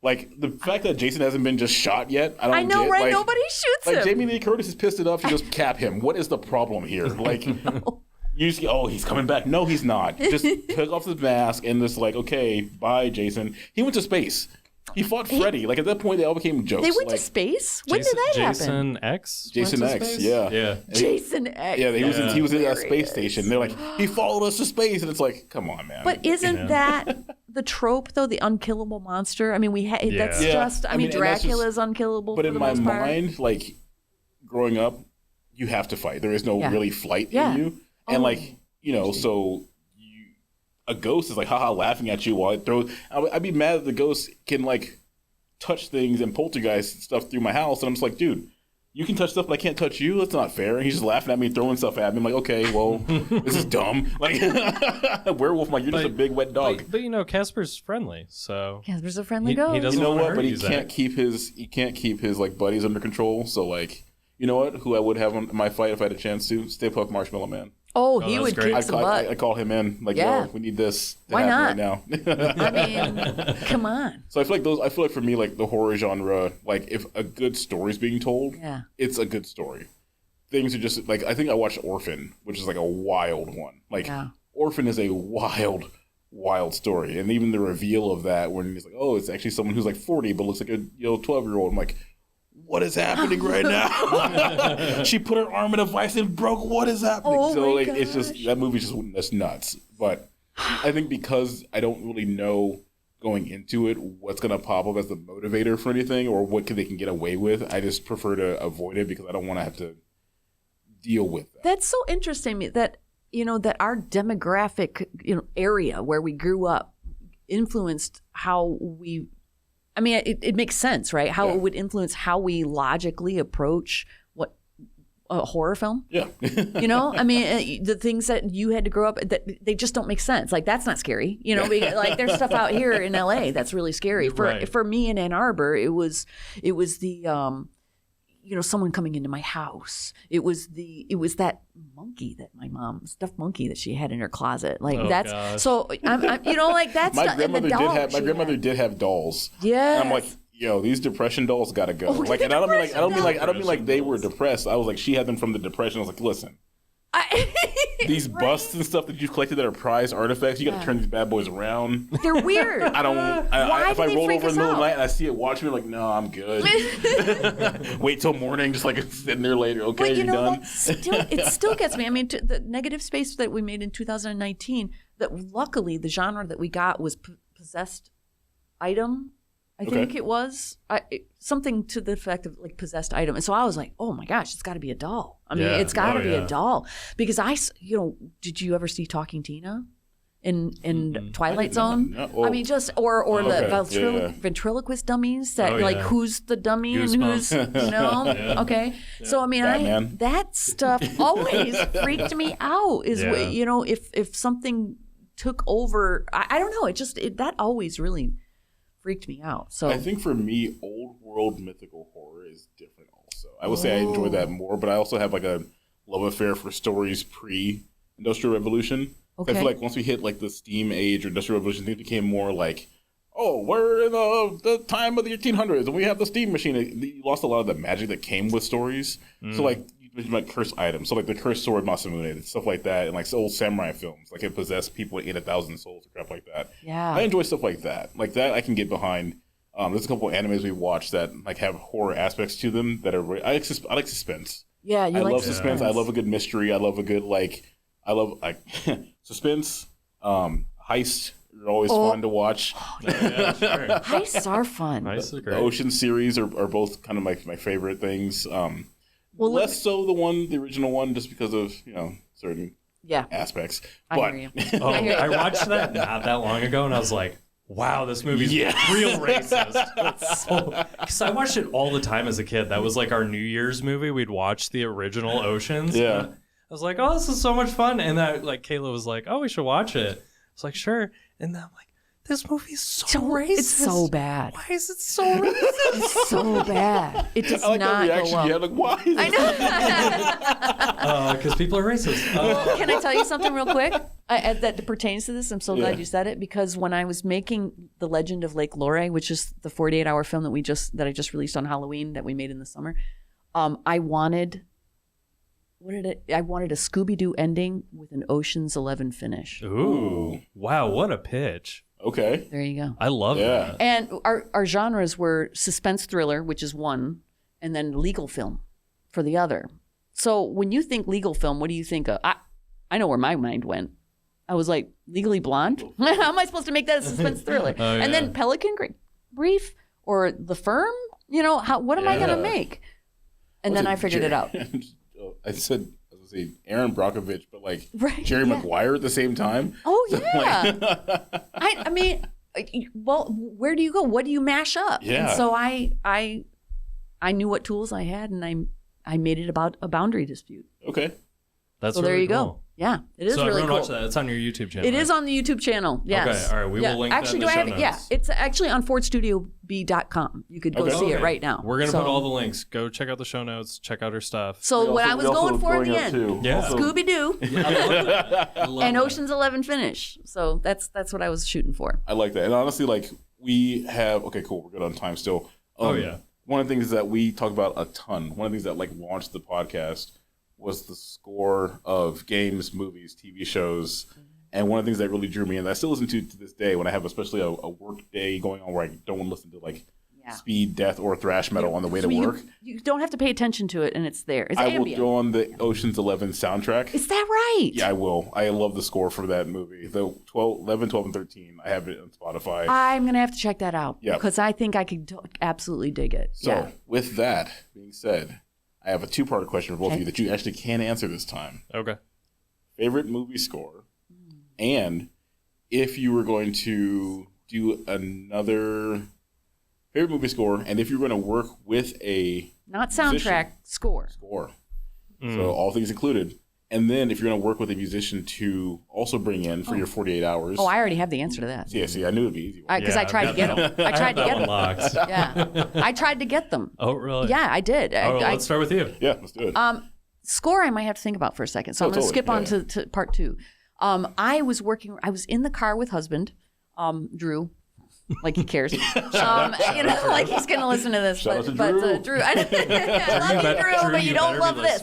Like the fact that Jason hasn't been just shot yet, I know, get. right? Like, nobody shoots him. Like Jamie Lee Curtis is pissed enough to just cap him. What is the problem here? Like, you just he's coming back. No, he's not. Just took off his mask and just like, okay, bye, Jason. He went to space. He fought Freddy. Like at that point, they all became jokes. They went to space. When did that happen? Jason X. Jason X. Yeah. Jason X. Yeah, he was in a space station. They're like, he followed us to space, and it's like, come on, man. But isn't that the trope though? The unkillable monster. I mean, that's just. I mean, Dracula's unkillable. But for in the my most part. mind, like growing up, you have to fight. There is no really flight in you, and like so. A ghost is like haha laughing at you while it throws. I'd be mad that the ghost can like touch things and poltergeist stuff through my house, and I'm just like, dude, you can touch stuff, but I can't touch you. That's not fair. And he's just laughing at me, throwing stuff at me. I'm like, okay, well, this is dumb. Like a werewolf, I'm like you're just a big wet dog. But Casper's friendly, so Casper's a friendly ghost. He doesn't want to hurt but he can't keep his like buddies under control. So like, you know what? Who I would have on my fight if I had a chance to? Stay Puft Marshmallow Man. Oh, he would kick some butt. I call him in. Like, yo, we need this to Why happen not? right now. I mean, come on. So I feel like for me, like the horror genre, like if a good story's being told, it's a good story. Things are just like, I think I watched Orphan, which is like a wild one. Like Orphan is a wild story. And even the reveal of that when he's like, oh, it's actually someone who's like 40 but looks like a 12-year-old. I'm like, what is happening right now? She put her arm in a vice and broke. What is happening? Oh so my like gosh. it's just that movie's just nuts. But I think because I don't really know going into it what's going to pop up as the motivator for anything or what they can get away with, I just prefer to avoid it because I don't want to have to deal with that. That's so interesting that, that our demographic, area where we grew up influenced how we, it makes sense, right? How it would influence how we logically approach a horror film. Yeah. The things that you had to grow up, that they just don't make sense. Like, that's not scary. Like there's stuff out here in LA that's really scary. For me in Ann Arbor, it was the someone coming into my house. It was that monkey that my mom, stuffed monkey that she had in her closet. Like gosh. So I'm like that's my grandmother did have dolls. Yeah. I'm like, these depression dolls gotta go. I don't mean like they were depressed. I was like, she had them from the depression. I was like, listen, these busts and stuff that you've collected that are prized artifacts, you gotta turn these bad boys around. They're weird. If I roll over in the middle of the night and I see it watching me, like, no, I'm good. Wait till morning, just like sitting there later. Okay, but you're done. It still gets me. The negative space that we made in 2019. That luckily the genre that we got was possessed item. I think it was something to the effect of like possessed item. And so I was like, oh my gosh, it's got to be a doll. It's got to be a doll. Because did you ever see Talking Tina in Twilight Zone? No. Well, or the ventriloquist dummies that who's the dummy and who's, Okay. Yeah. So, that stuff always freaked me out if something took over, I don't know. That always really freaked me out. So I think for me, old world mythical horror is different also. I would say I enjoy that more, but I also have like a love affair for stories pre-Industrial Revolution. Okay. I feel like once we hit like the steam age or Industrial Revolution, things became more like, we're in the time of the 1800s and we have the steam machine. You lost a lot of the magic that came with stories. So like, like cursed items, so like the cursed sword Masamune and stuff like that, and like old samurai films, like it possessed people and ate 1,000 souls and crap like that. Yeah, I enjoy stuff like that. Like that, I can get behind. There's a couple of animes we watched that like have horror aspects to them that are. I like suspense. Yeah, I love suspense. I love a good mystery. I love a good suspense. Heist are always fun to watch. Yeah, sure. Heists are fun. Heists are great. The Ocean series are both kind of my favorite things. Less so the original one, just because of certain aspects. But I hear you. I watched that not that long ago, and I was like, "Wow, this movie's real racist." Because I watched it all the time as a kid. That was like our New Year's movie. We'd watch the original Oceans. Yeah, I was like, "Oh, this is so much fun!" And that Kayla was like, "Oh, we should watch it." I was like, "Sure." And then I'm like, this movie is so racist. It's so bad. Why is it so racist? It's so bad. It does not that reaction go well. You had, like, why? I know. Because people are racist. Can I tell you something real quick that pertains to this? I'm so glad you said it, because when I was making The Legend of Lake Lore, which is the 48-hour film that I just released on Halloween that we made in the summer, I wanted a Scooby-Doo ending with an Ocean's 11 finish. Ooh. Wow, what a pitch. Okay. There you go. I love that. And our genres were suspense thriller, which is one, and then legal film for the other. So when you think legal film, what do you think of? I know where my mind went. I was like, Legally Blonde? How am I supposed to make that a suspense thriller? And then Pelican Brief or The Firm? What am I going to make? And then I figured it out. I said, Aaron Brockovich, but Jerry Maguire at the same time. Oh yeah. Well, where do you go? What do you mash up? Yeah. And so I knew what tools I had, and I made it about a boundary dispute. Okay. That's so really there you cool. go. Yeah, it is so really cool. Watch that. It's on your YouTube channel. It is on the YouTube channel. Yes. Okay. All right. We will link that in the show notes. Yeah, it's actually on FordStudioB.com. You could go see it right now. We're gonna put all the links. Go check out the show notes. Check out her stuff. So what I was going for in the end, Scooby Doo, and Ocean's 11 finish. So that's what I was shooting for. I like that, and honestly, we have. Okay, cool. We're good on time still. One of the things that we talk about a ton. One of the things that launched the podcast was the score of games, movies, TV shows. And one of the things that really drew me in, that I still listen to this day when I have especially a work day going on where I don't want to listen to speed, death, or thrash metal on the way to work. You don't have to pay attention to it, and it's there. It's will ambient. go on the Ocean's 11 soundtrack. Is that right? Yeah, I will. I love the score for that movie. The 11, 12, and 13. I have it on Spotify. I'm going to have to check that out. Yeah. Because I think I could absolutely dig it. So, with that being said, I have a two-part question for both of you that you actually can answer this time. Okay. Favorite movie score, and if you were going to do another favorite movie score, and if you're going to work with a not soundtrack, score. So all things included. And then if you're going to work with a musician to also bring in for your 48 hours. Oh, I already have the answer to that. Yeah, see, I knew it'd be easy. Because I tried to get them. I tried to get them. Locked. Yeah, I tried to get them. Oh, really? Yeah, I did. Let's start with you. Yeah, let's do it. Score I might have to think about for a second. So I'm going to skip on to part 2. I was in the car with husband, Drew. Like he cares, like he's gonna listen to this. Shout out to Drew, I love you, Drew, but you don't love this.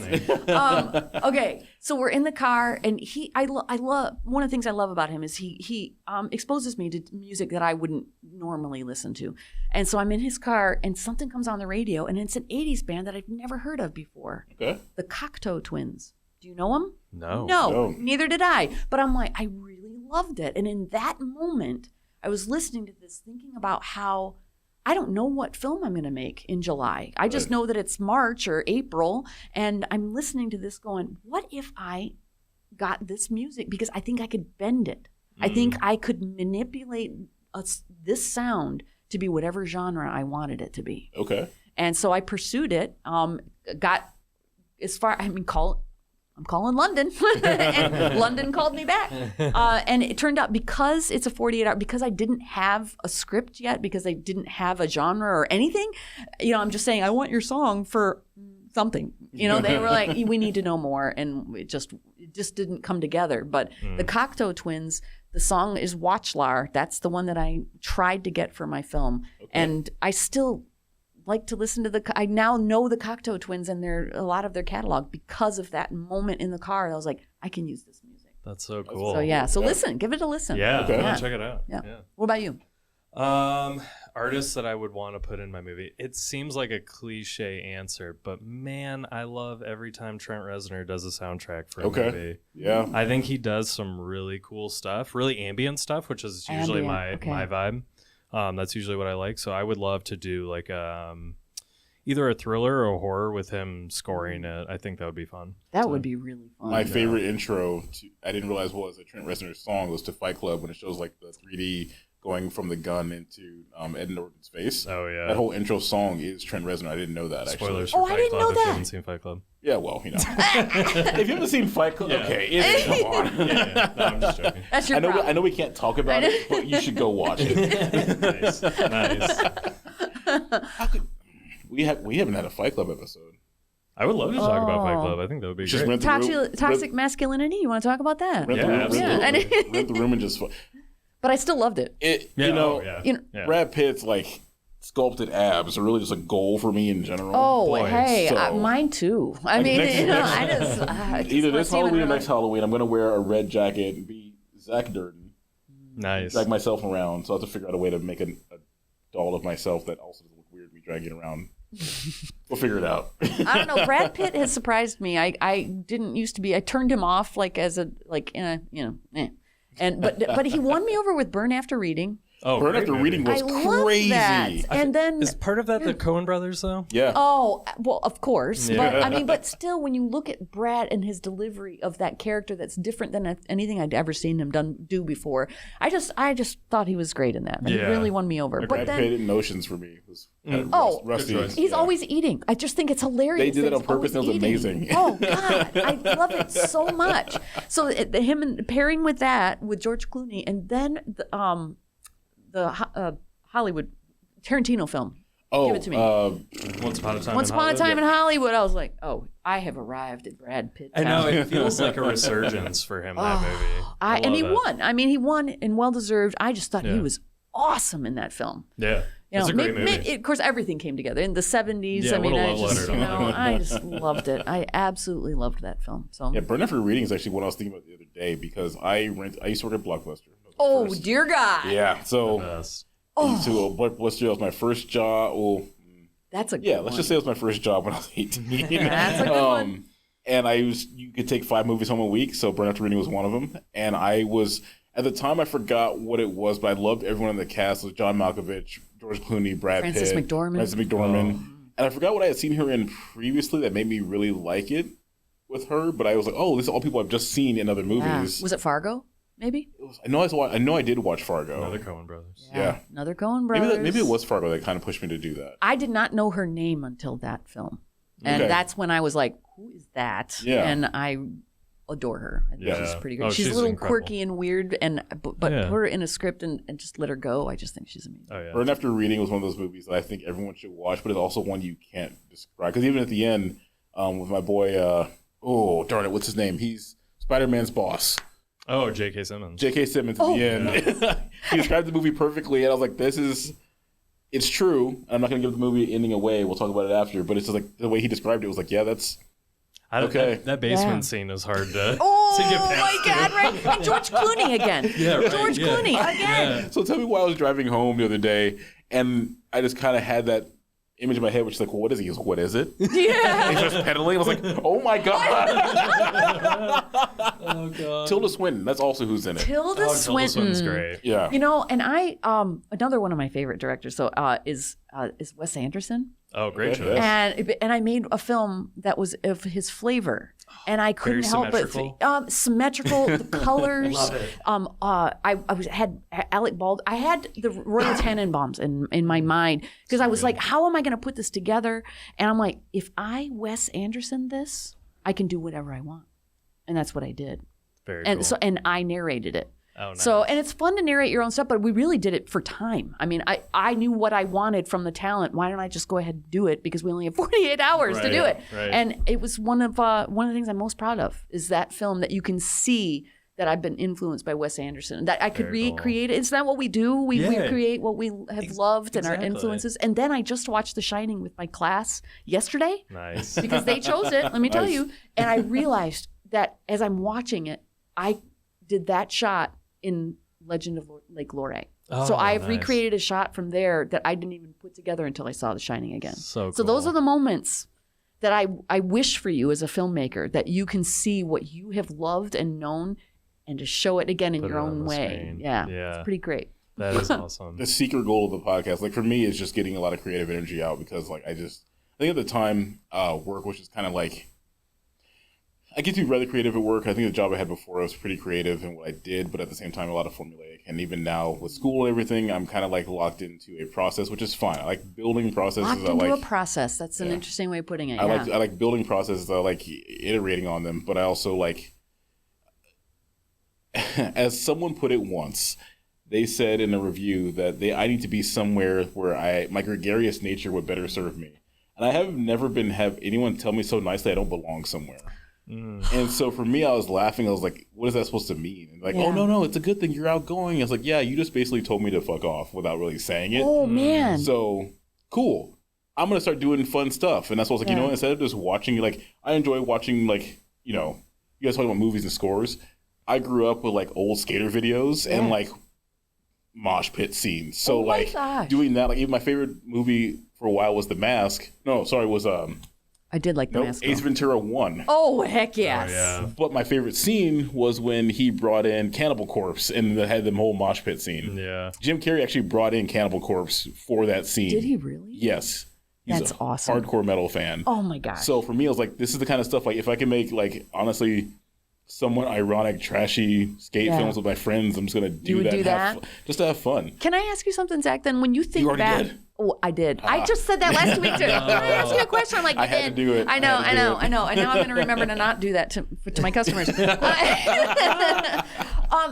Okay, so we're in the car, and I love one of the things I love about him is he exposes me to music that I wouldn't normally listen to, and so I'm in his car, and something comes on the radio, and it's an '80s band that I've never heard of before. Okay. The Cocteau Twins. Do you know them? No, neither did I. But I'm like, I really loved it, and in that moment, I was listening to this thinking about how I don't know what film I'm going to make in July. I just know that it's March or April, and I'm listening to this going, what if I got this music? Because I think I could bend it. I think I could manipulate this sound to be whatever genre I wanted it to be. Okay. And so I pursued it, got as far, I'm calling London, and London called me back. And it turned out because it's a 48-hour, because I didn't have a script yet, because I didn't have a genre or anything, I'm just saying, I want your song for something. They were like, we need to know more, and it just didn't come together. But the Cocteau Twins, the song is Watchlar. That's the one that I tried to get for my film, and I still like to listen to I now know the Cocteau Twins and a lot of their catalog because of that moment in the car. I was like, I can use this music. That's so cool. So listen, give it a listen. Yeah, I want to check it out. Yeah. What about you? Artists that I would want to put in my movie. It seems like a cliche answer, but man, I love every time Trent Reznor does a soundtrack for a movie. Yeah. I think he does some really cool stuff, really ambient stuff, which is usually my vibe. That's usually what I like. So I would love to do like either a thriller or a horror with him scoring it. I think that would be fun. That would be really fun. My favorite intro, I didn't realize was a Trent Reznor song, was to Fight Club when it shows like the 3D going from the gun into Ed Norton's face. Oh, yeah. That whole intro song is Trent Reznor. I didn't know that, Spoilers actually. for Fight I didn't Club know if that. you haven't seen Fight Club. Yeah, well, if you haven't seen Fight Club, okay, come on. Yeah. No, I'm just joking. That's your problem. I know we can't talk about it, but you should go watch it. Nice. We haven't had a Fight Club episode. I would love to talk about Fight Club. I think that would be Just great. Toxic masculinity. You want to talk about that? Rent the room and just. But I still loved it. Brad Pitt's like sculpted abs are really just a goal for me in general. Mine too. I mean, I just either this Halloween or next Halloween, I'm going to wear a red jacket and be Zach Durden. Nice. Drag myself around, so I have to figure out a way to make a doll of myself that also doesn't look weird me dragging around. We'll figure it out. I don't know. Brad Pitt has surprised me. I didn't used to be. I turned him off but he won me over with Burn After Reading. Oh, Burn After Reading was crazy. That. And then is part of that the Coen brothers though? Yeah. Oh, well, of course. Yeah. But still, when you look at Brad and his delivery of that character, that's different than anything I'd ever seen him do before. I just thought he was great in that. He really won me over. Brad Pitt in Notions for me was rusty. He's always eating. I just think it's hilarious. They did it on purpose. And it was amazing. Oh God, I love it so much. So him pairing with that with George Clooney, and then the Hollywood Tarantino film. Give it to me. Once Upon a Time in Hollywood. I was like, I have arrived at Brad Pitt. I know, it feels like a resurgence for him, that movie. And he won. I mean, he won and well-deserved. I just thought he was awesome in that film. Yeah. It's a great movie. Of course, everything came together in the 70s. Yeah, I just loved it. I absolutely loved that film. So Burn After Reading is actually what I was thinking about the other day because I used to work at Blockbuster. Dear God. Yeah. So into a blockbuster. That was my first job. Well, that's a good let's just say it was my first job when I was 18. That's a good one. And you could take 5 movies home a week, so Burn After Reading was one of them. And I was, at the time, I forgot what it was, but I loved everyone in the cast. It was John Malkovich, George Clooney, Brad Pitt, Frances McDormand. And I forgot what I had seen her in previously that made me really like it with her. But I was like, oh, this is all people I've just seen in other movies. Was it Fargo? Maybe. I know I did watch Fargo. Another Coen Brothers. Yeah. Another Coen Brothers. Maybe it was Fargo that kind of pushed me to do that. I did not know her name until that film. And that's when I was like, who is that? Yeah. And I adore her. I think she's pretty great. She's a little incredible. quirky and weird, but put her in a script and just let her go. I just think she's amazing. Oh, yeah. Burn After Reading was one of those movies that I think everyone should watch, but it's also one you can't describe. Because even at the end, with my boy, what's his name? He's Spider-Man's boss. Oh, J.K. Simmons. J.K. Simmons at the end. He described the movie perfectly, and I was like, it's true. And I'm not going to give the movie ending away. We'll talk about it after. But it's just like the way he described it was like, yeah, that's okay. That basement scene is hard to get past. Oh, my God, right? And George Clooney again. George Clooney again. Yeah. So tell me why I was driving home the other day, and I just kind of had that image in my head, which is like, well, what is he? He goes, what is it? Yeah. And he's just pedaling. I was like, oh my God. Oh, God. Tilda Swinton. That's also who's in it. Tilda Swinton's Swinton. great. Yeah. You know, and I another one of my favorite directors is Wes Anderson. Oh, great choice. Yes. And I made a film that was of his flavor, and I couldn't help but symmetrical, the colors. Love it. I had Alec Baldwin. I had the Royal Tenenbaums in my mind because I was like, how am I going to put this together? And I'm like, if I Wes Anderson this, I can do whatever I want, and that's what I did. Very and cool. so I narrated it. Oh, nice. So, and it's fun to narrate your own stuff, but we really did it for time. I mean, I knew what I wanted from the talent. Why don't I just go ahead and do it? Because we only have 48 hours to do it. Right. And it was one of the things I'm most proud of is that film that you can see that I've been influenced by Wes Anderson. That I could recreate it. Isn't that what we do? We create what we have loved and our influences. And then I just watched The Shining with my class yesterday. Nice. Because they chose it, let me tell you. And I realized that as I'm watching it, I did that shot in Legend of Lake Lorraine. So I've recreated a shot from there that I didn't even put together until I saw The Shining again. So those are the moments that I wish for you as a filmmaker, that you can see what you have loved and known and to show it again in your own way. Yeah, it's pretty great. That is awesome. The secret goal of the podcast, like for me, is just getting a lot of creative energy out because like I think at the time work was just kind of like, I get to be rather creative at work. I think the job I had before was pretty creative in what I did, but at the same time, a lot of formulaic. And even now with school and everything, I'm kind of like locked into a process, which is fine. I like building processes. Locked into a process. That's an interesting way of putting it. I like building processes. I like iterating on them, but I also like, as someone put it once, they said in a review that I need to be somewhere where my gregarious nature would better serve me. And I have never have anyone tell me so nicely I don't belong somewhere. And so for me, I was laughing. I was like, what is that supposed to mean? And like, oh, no, it's a good thing you're outgoing. I was like, yeah, you just basically told me to fuck off without really saying it. Oh, man. So, cool. I'm going to start doing fun stuff. And that's what I was like, you know what? Instead of just watching, like, I enjoy watching, like, you know, you guys talking about movies and scores. I grew up with, like, old skater videos and, like, mosh pit scenes. So, doing that, like, even my favorite movie for a while was The Mask. No, sorry, was, I did like The Mask. Ace Ventura 1. Oh, heck yes. Oh, yeah. But my favorite scene was when he brought in Cannibal Corpse and had the whole mosh pit scene. Yeah. Jim Carrey actually brought in Cannibal Corpse for that scene. Did he really? Yes. He's That's awesome. Hardcore metal fan. Oh, my gosh. So for me, I was like, this is the kind of stuff, like, if I can make, like, honestly, somewhat ironic, trashy skate films with my friends, I'm just going to do that. Just to have fun. Can I ask you something, Zach, then? When you think back... Did? Oh, I did. I just said that last week, too. Can I ask you a question? I'm like, I had to do it. I know. And now I'm going to remember to not do that to my customers.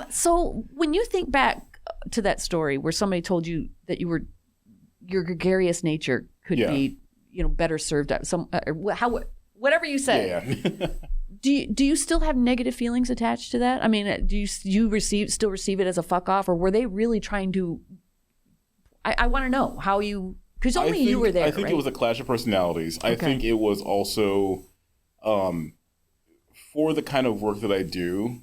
So when you think back to that story where somebody told you that your gregarious nature could be, you know, better served at whatever you said. Yeah. Do you still have negative feelings attached to that? I mean, do you still receive it as a fuck off, or were they really trying to? I want to know how you, because only you were there. I think it was a clash of personalities. Okay. I think it was also, for the kind of work that I do,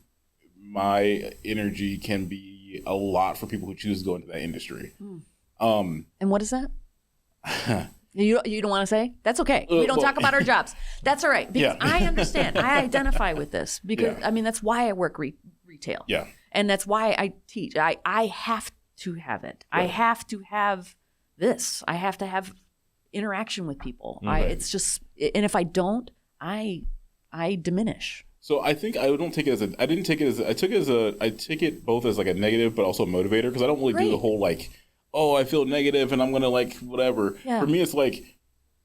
my energy can be a lot for people who choose to go into that industry. And what is that? You don't want to say? That's okay. We don't talk about our jobs. That's all right. Because I understand. I identify with this. Because, I mean, that's why I work retail. Yeah. And that's why I teach. I have to have it. Right. I have to have this. I have to have interaction with people. It's just, and if I don't, I diminish. So I think I don't take it as I take it both as like a negative, but also a motivator, because I don't really do the whole like, oh, I feel negative and I'm going to like whatever. Yeah. For me, it's like,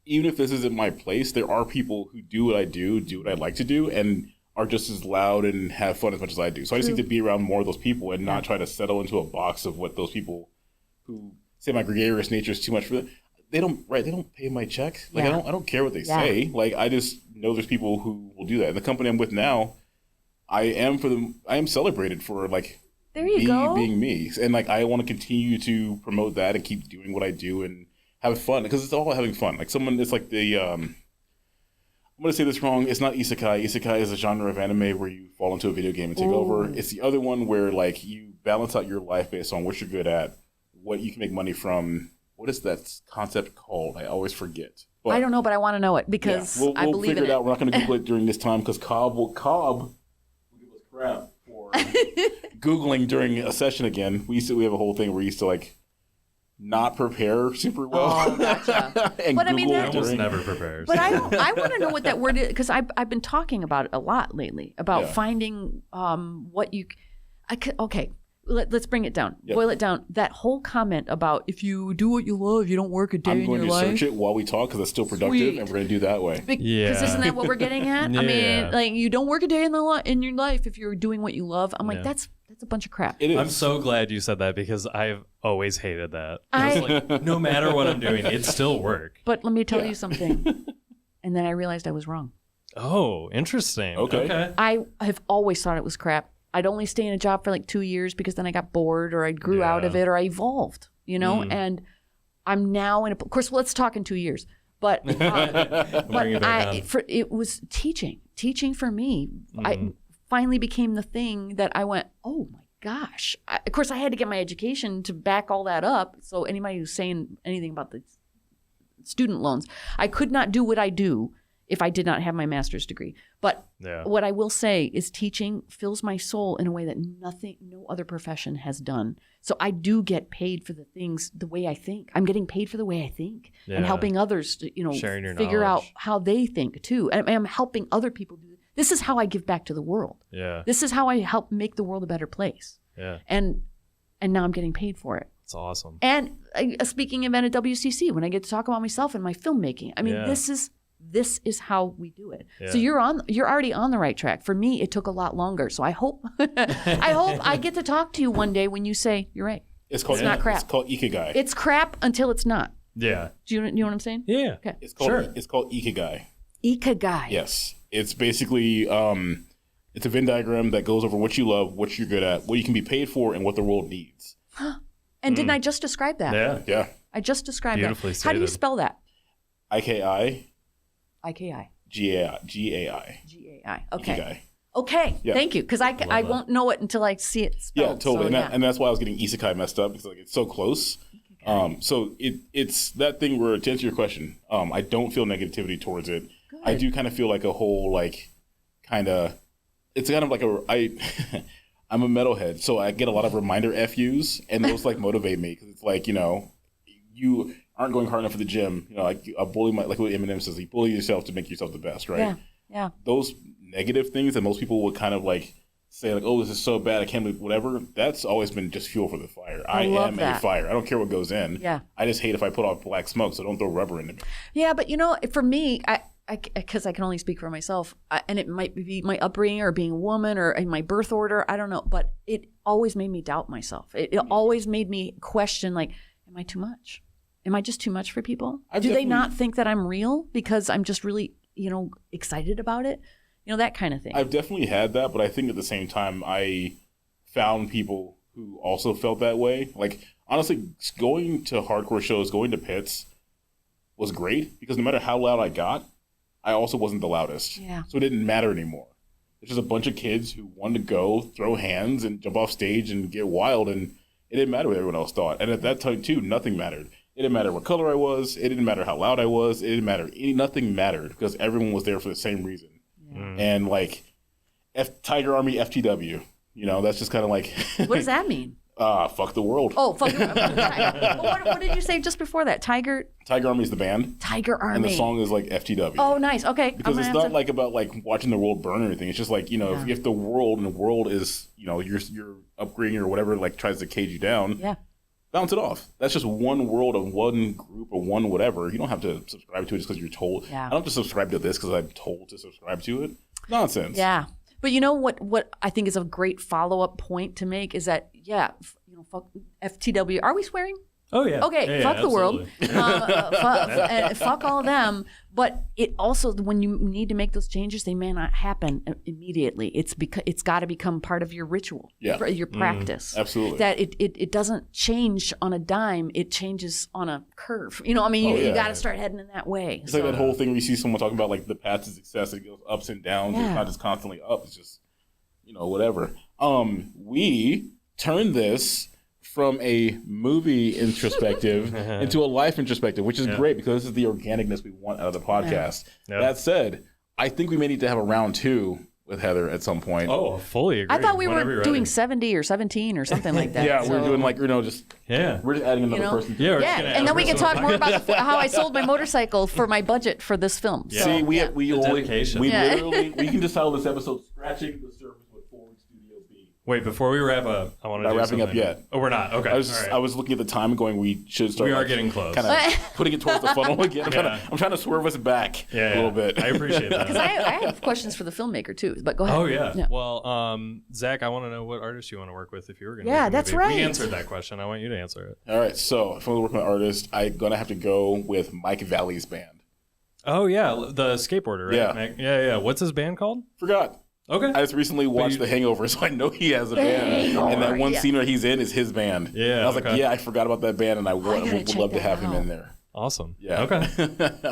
even if this isn't my place, there are people who do what I do what I like to do, and are just as loud and have fun as much as I do. So I just need to be around more of those people and not try to settle into a box of what those people who say my gregarious nature is too much for them. They don't pay my check. Like I don't care what they say. Like I just know there's people who will do that. And the company I'm with now, I am celebrated for like being me. And like I want to continue to promote that and keep doing what I do and have fun, because it's all about having fun. Like it's like the I'm going to say this wrong. It's not isekai. Isekai is a genre of anime where you fall into a video game and take over. It's the other one where like you balance out your life based on what you're good at, what you can make money from. What is that concept called? I always forget. But I don't know, but I want to know it because we'll I believe figure in it out. We're not going to Google it during this time because Cobb will give us crap for Googling during a session again. We have a whole thing where we used to like not prepare super well. Oh, gotcha. And but Google I mean, that almost never prepares. But I want to know what that word is, because I've been talking about it a lot lately, about finding what you. Okay, let's bring it down. Yep. Boil it down. That whole comment about if you do what you love, you don't work a day in your life. I'm going to search it while we talk because it's still productive, and we're going to do that way. Because isn't that what we're getting at? I mean, like you don't work a day in your life if you're doing what you love. I'm like, that's a bunch of crap. It is. I'm so glad you said that because I've always hated that. Like, no matter what I'm doing, it's still work. But let me tell you something. And then I realized I was wrong. Oh, interesting. Okay. I have always thought it was crap. I'd only stay in a job for like 2 years because then I got bored or I grew out of it or I evolved, and I'm now of course, let's talk in 2 years, but it was teaching for me. I finally became the thing that I went, oh my gosh. Of course I had to get my education to back all that up. So anybody who's saying anything about the student loans, I could not do what I do if I did not have my master's degree. But what I will say is teaching fills my soul in a way that no other profession has done. So I do get paid for the things, the way I think. I'm getting paid for the way I think and helping others to, sharing your figure knowledge. out how they think too. And I'm helping other people do this. This is how I give back to the world. Yeah. This is how I help make the world a better place. Yeah. And now I'm getting paid for it. It's awesome. And speaking event at WCC, when I get to talk about myself and my filmmaking, I mean, this is how we do it. Yeah. So you're already on the right track. For me, it took a lot longer. So I hope I get to talk to you one day when you say you're right. It's not crap. It's called Ikigai. It's crap until it's not. Yeah. Do you know what I'm saying? Yeah. Okay. It's called Ikigai. Ikigai. Yes. It's basically it's a Venn diagram that goes over what you love, what you're good at, what you can be paid for, and what the world needs. And didn't I just describe that? Yeah. Yeah. I just described Beautifully that. stated. How do you spell that? IKI. IKI. GAI. GAI. Okay. Ikigai. Okay. Yeah. Thank you. Because I won't know it until I see it spelled. Yeah, totally. So, and that's why I was getting isekai messed up, because like it's so close. So it's that thing where, to answer your question, I don't feel negativity towards it. Good. I do kind of feel like a whole it's kind of like I'm a metalhead, so I get a lot of reminder FUs, and those like motivate me, because it's like, you aren't going hard enough for the gym. Like a bully like what Eminem says, you bully yourself to make yourself the best, right? Yeah. Those negative things that most people would kind of like say like, oh, this is so bad, I can't believe whatever. That's always been just fuel for the fire. I am a fire. I don't care what goes in. Yeah. I just hate if I put off black smoke, so don't throw rubber into me. Yeah, but for me, because I can only speak for myself, and it might be my upbringing or being a woman or in my birth order, I don't know, but it always made me doubt myself. It always made me question, like, am I too much? Am I just too much for people? Do they not think that I'm real because I'm just really, excited about it? That kind of thing. I've definitely had that, but I think at the same time, I found people who also felt that way. Like, honestly, going to hardcore shows, going to pits was great, because no matter how loud I got, I also wasn't the loudest. Yeah. So it didn't matter anymore. It's just a bunch of kids who wanted to go, throw hands, and jump off stage and get wild. And It didn't matter what everyone else thought. And at that time, too, nothing mattered. It didn't matter what color I was. It didn't matter how loud I was. It didn't matter. Nothing mattered because everyone was there for the same reason. And like Tiger Army FTW, you know, that's just kind of like. What does that mean? Fuck the world. Oh, fuck the world. What did you say just before that? Tiger Army is the band. Tiger Army. And the song is like FTW. Oh, nice. Okay. Because it's not like about like watching the world burn or anything. It's just like, you know, if the world is, you know, you're upgrading or whatever, like tries to cage you down. Yeah. Bounce it off. That's just one world of one group or one whatever. You don't have to subscribe to it just because you're told. Yeah. I don't have to subscribe to this because I'm told to subscribe to it. Nonsense. Yeah. But you know what I think is a great follow-up point to make is that, fuck FTW. Are we swearing? Oh, yeah. Okay, fuck the world. Fuck all of them. But it also, when you need to make those changes, they may not happen immediately. It's got to become part of your ritual, your practice. Absolutely. That it doesn't change on a dime. It changes on a curve. You know, I mean, you got to start heading in that way. It's like that whole thing where you see someone talking about like the path to success. It goes ups and downs. It's not just constantly up. It's just, you know, whatever. We turn this from a movie introspective into a life introspective, which is great because this is the organicness we want out of the podcast. Yeah. That said, I think we may need to have a round 2 with Heather at some point. Oh, fully agree. I thought we were doing 70 or 17 or something like that. We're doing like, you know, we're just adding another person. And then we can talk more about how I sold my motorcycle for my budget for this film. Yeah. See, we literally we can just title this episode "Scratching the Surface with Forward Studio B." Wait, before we wrap up, I want to not do wrapping something. up yet. Oh, we're not. Okay. I was looking at the time and going, we should start. We are getting close. Kind of putting it towards the funnel again. I'm trying to swerve us back a little bit. I appreciate that. Because I have questions for the filmmaker too. But go ahead. Oh yeah. Well, Zach, I want to know what artist you want to work with if you were going to. Yeah, that's right. We answered that question. I want you to answer it. All right. So if I want to work with an artist, I'm gonna have to go with Mike Valley's band. Oh yeah, the skateboarder, right? Yeah. What's his band called? Forgot. Okay. I just recently watched The Hangover, so I know he has a band. And that one scene where he's in is his band. Yeah. And I was like, I forgot about that band, and I would love to have him in there. Awesome. Yeah. Okay.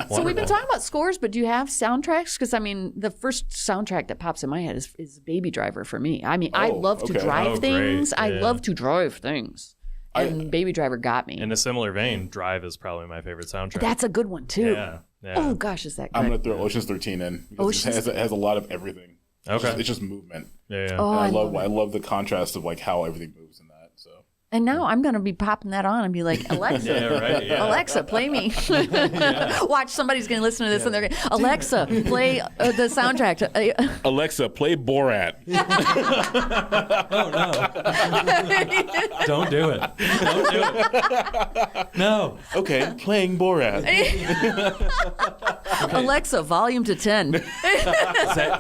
So we've been talking about scores, but do you have soundtracks? Because, I mean, the first soundtrack that pops in my head is Baby Driver for me. I mean, I love to drive things. Great. I love to drive things. And Baby Driver got me. In a similar vein, Drive is probably my favorite soundtrack. That's a good one, too. Yeah. Oh, gosh, is that good? I'm going to throw Ocean's 13 in. Because it has a lot of everything. Okay. It's just movement. Yeah. Oh, I love the contrast of like how everything moves in that. So. And now I'm going to be popping that on and be like, Alexa, Alexa, play me. Watch, somebody's going to listen to this and they're going, Alexa, play the soundtrack. Alexa, play Borat. Oh, no. Don't do it. Don't do it. No. Okay, playing Borat. Alexa, volume to 10.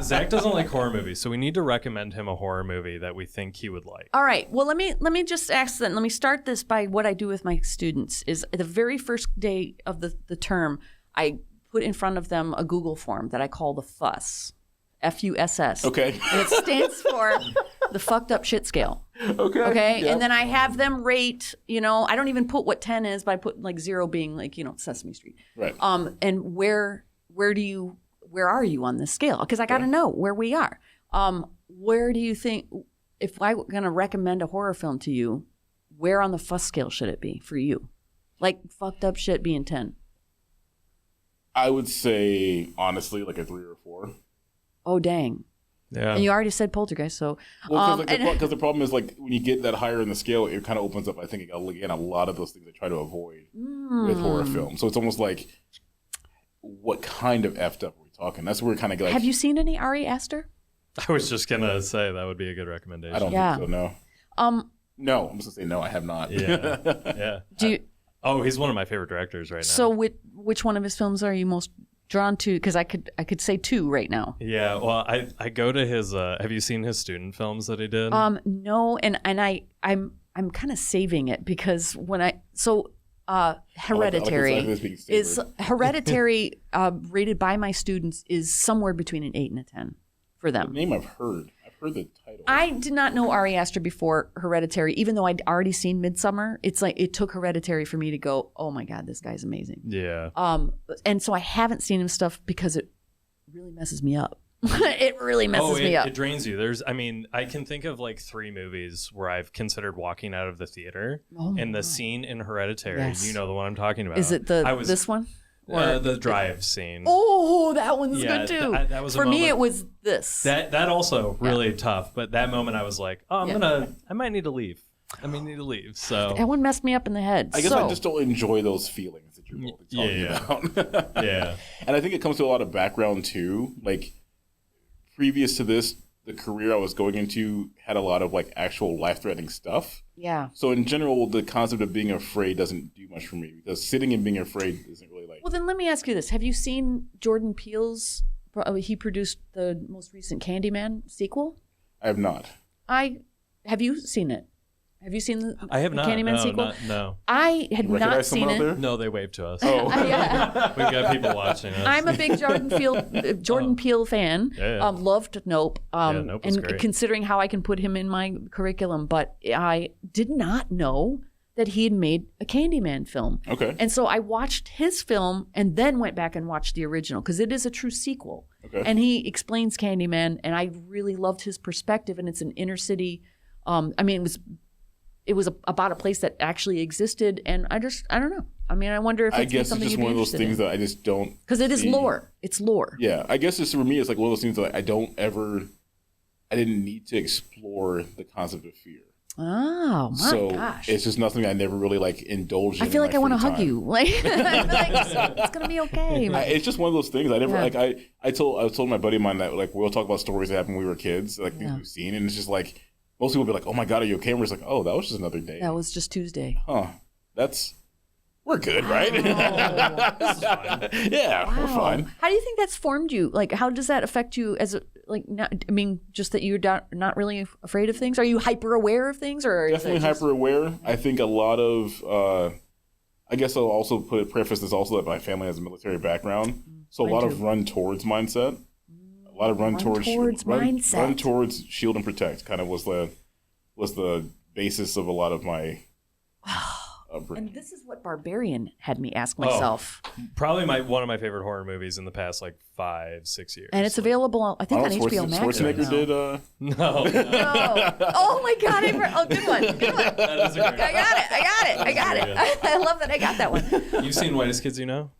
Zach doesn't like horror movies, so we need to recommend him a horror movie that we think he would like. All right. Well, let me just ask then. Let me start this by what I do with my students. Is the very first day of the term, I put in front of them a Google form that I call the FUSS, FUSS. Okay. And it stands for the fucked up shit scale. Okay. Yeah. And then I have them rate. You know, I don't even put what 10 is, but I put like 0 being like, you know, Sesame Street. Right. And where are you on this scale? Because I got to know where we are. Where do you think, if I'm going to recommend a horror film to you, where on the fuss scale should it be for you? Like fucked up shit being 10. I would say, honestly, like a 3 or 4. Oh, dang. Yeah. And you already said Poltergeist, so. Well, because the problem is, like, when you get that higher in the scale, it kind of opens up, I think, again, a lot of those things I try to avoid with horror films. So it's almost like, what kind of effed up are we talking? That's where we're kind of like. Have you seen any Ari Aster? I was just going to say that would be a good recommendation. I don't think so, no. No, I'm just going to say no, I have not. Yeah. He's one of my favorite directors right now. So which one of his films are you most drawn to? Because I could say 2 right now. Yeah, well, I go to his. Have you seen his student films that he did? No, and I'm kind of saving it because Hereditary Hereditary rated by my students is somewhere between an 8 and a 10 for them. The name I've heard the title. I did not know Ari Aster before Hereditary, even though I'd already seen Midsommar. It's like it took Hereditary for me to go, oh my God, this guy's amazing. Yeah. And so I haven't seen his stuff because it really messes me up. It really messes me up. It drains you. I can think of like 3 movies where I've considered walking out of the theater. And the scene in Hereditary, Yes. you know the one I'm talking about. Is it this one? The drive scene. Oh, that one's good too. That was for me. It was this. That also really tough. But that moment, I was like, oh, I might need to leave. So that one messed me up in the head. I guess I just don't enjoy those feelings that you're both talking about. Yeah. And I think it comes to a lot of background too. Like previous to this, the career I was going into had a lot of like actual life-threatening stuff. Yeah. So in general, the concept of being afraid doesn't do much for me because sitting and being afraid isn't really like. Well, then let me ask you this: have you seen Jordan Peele's? He produced the most recent Candyman sequel. I have not. Have you seen it? Have you seen the I have not. Candyman sequel? No. I had not seen it. There? No, they waved to us. Oh. Yeah. We've got people watching us. I'm a big Jordan Peele fan. Yeah. Loved Nope. Nope was and great. considering how I can put him in my curriculum, but I did not know that he had made a Candyman film. Okay. And so I watched his film and then went back and watched the original because it is a true sequel. Okay. And he explains Candyman, and I really loved his perspective. And it's an inner city. It was about a place that actually existed, and I don't know. I mean, I wonder if it's something just one of those things that I just don't. Because it is lore. It's lore. Yeah, I guess for me, it's like one of those things that I didn't need to explore the concept of fear. Oh my gosh! It's just nothing I never really like indulged in. I feel like I want to hug you. Like, it's gonna be okay. It's just one of those things I never like. I told my buddy of mine that like we'll talk about stories that happened when we were kids, like things we've seen, and it's just like. Most people will be like, "Oh my God, are you okay?" And we're just like, "Oh, that was just another day." That was just Tuesday. Huh? We're good, right? Yeah, we're fine. How do you think that's formed you? Like, how does that affect you as just that you're not really afraid of things? Are you hyper aware of things, or definitely hyper aware? I think a lot of. I guess I'll also preface this also that my family has a military background, so a lot of run towards mindset. A lot of run towards mindset. Run towards shield and protect kind of was the basis of a lot of my and this is what Barbarian had me ask myself. Probably one of my favorite horror movies in the past like 5-6 years. And it's available, I think, on HBO Max. Schwarzenegger did. No. Oh my God! Good one. That is a great I got it. I love that I got that one. You've seen Whitest Kids You Know?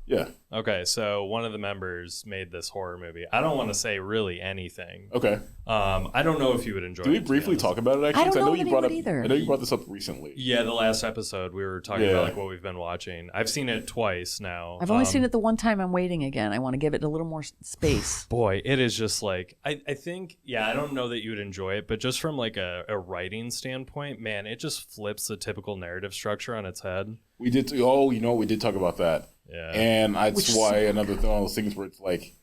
Yeah. Okay, so one of the members made this horror movie. I don't want to say really anything. Okay. I don't know if you would enjoy it. Did we briefly talk about it, actually? I don't know that he would either. I know you brought this up recently. Yeah, the last episode we were talking about like what we've been watching. I've seen it twice now. I've only seen it the one time. I'm waiting again. I want to give it a little more space. Boy, it is just like, I think, I don't know that you would enjoy it, but just from like a writing standpoint, man, it just flips the typical narrative structure on its head. We did. We did talk about that. Yeah. And that's why another one of those things where it's like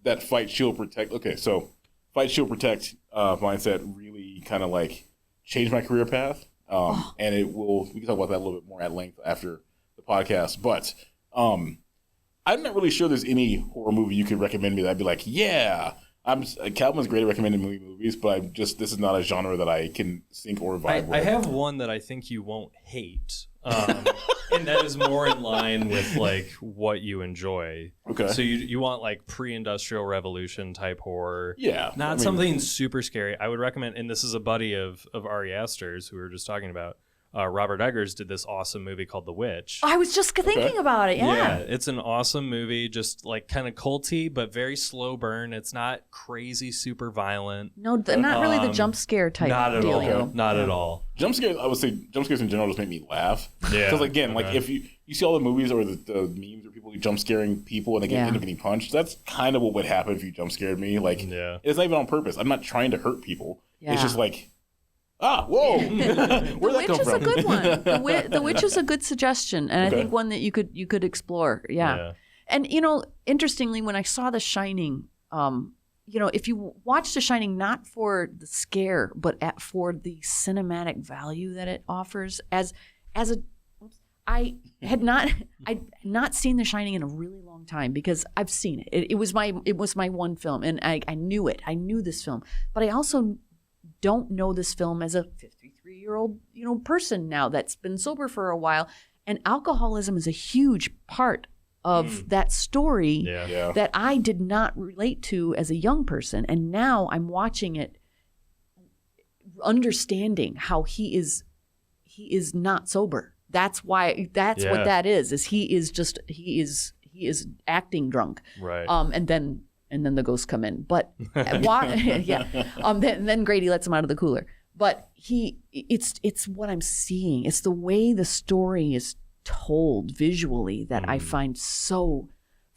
that fight, shield, protect. Okay, so fight, shield, protect mindset really kind of like changed my career path. And we can talk about that a little bit more at length after the podcast. But I'm not really sure there's any horror movie you could recommend me that I'd be like, yeah. Calvin's great at recommending movies, but this is not a genre that I can sync or vibe with. I have one that I think you won't hate. And that is more in line with like what you enjoy. Okay. So you want like pre-industrial revolution type horror. Yeah. Not something super scary. I would recommend, and this is a buddy of Ari Aster's who we were just talking about. Robert Eggers did this awesome movie called The Witch. I was just thinking about it. Yeah, it's an awesome movie, just like kind of culty, but very slow burn. It's not crazy, super violent. No, not really the jump scare type. Not at all. Okay. Not at all. Jump scares, I would say, jump scares in general just make me laugh. Yeah. Because again, like if you see all the movies or the memes where people jump scaring people and they end up getting punched, that's kind of what would happen if you jump scared me. Like, it's not even on purpose. I'm not trying to hurt people. Yeah. It's just like. Whoa! Where'd that come from? The Witch is a good one. The Witch is a good suggestion, and I think one that you could explore. Yeah. And interestingly, when I saw The Shining, if you watch The Shining not for the scare, but for the cinematic value that it offers, I'd not seen The Shining in a really long time because I've seen it. It was my one film, and I knew it. I knew this film, but I also don't know this film as a 53-year-old person now that's been sober for a while, and alcoholism is a huge part of that story Yeah. that I did not relate to as a young person. And now I'm watching it, understanding how he is not sober. That's what that is he is acting drunk. Right. And then the ghosts come in. But then Grady lets him out of the cooler. But it's what I'm seeing. It's the way the story is told visually that I find so.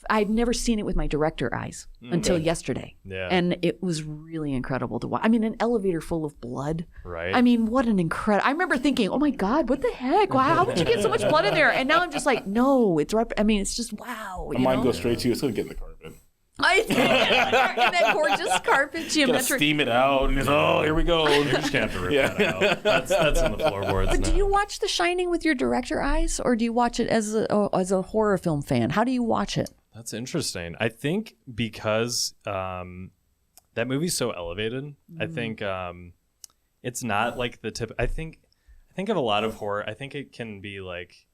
I'd never seen it with my director eyes until yesterday. Yeah. And it was really incredible to watch. I mean, an elevator full of blood. Right. I mean, what an incredible. I remember thinking, oh my God, what the heck? How would you get so much blood in there? And now I'm just like, no, it's right. I mean, it's just wow. My mind goes straight to it's going to get in the carpet. I think in that gorgeous carpet geometric. Gotta steam it out, and it's, here we go. You just can't have to rip that out. That's in the floorboards. But now. do you watch The Shining with your director eyes, or do you watch it as a horror film fan? How do you watch it? That's interesting. I think because that movie's so elevated. I think it's not like the tip. I think of a lot of horror. I think it can be like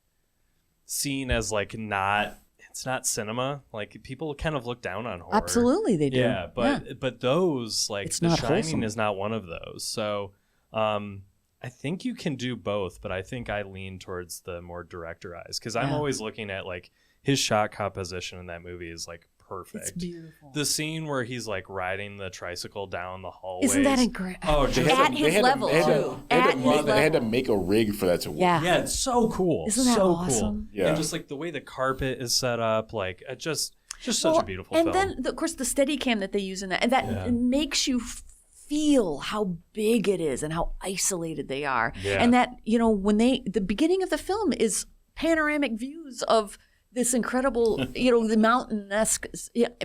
seen as like not. It's not cinema. Like people kind of look down on horror. Absolutely, they do. Yeah, but those like it's The Shining wholesome. is not one of those. So I think you can do both, but I think I lean towards the more director eyes because I'm always looking at like his shot composition in that movie is like perfect. It's beautiful. The scene where he's like riding the tricycle down the hallways. Isn't that incredible? Oh, just at his level too. They had to make a rig for that to work. yeah, it's so cool. Isn't that so awesome? cool. Yeah. And just like the way the carpet is set up, like it just such a beautiful film. And then of course the Steadicam that they use in that, and that it makes you feel how big it is and how isolated they are. Yeah. And that, when the beginning of the film is panoramic views of this incredible, the mountain-esque,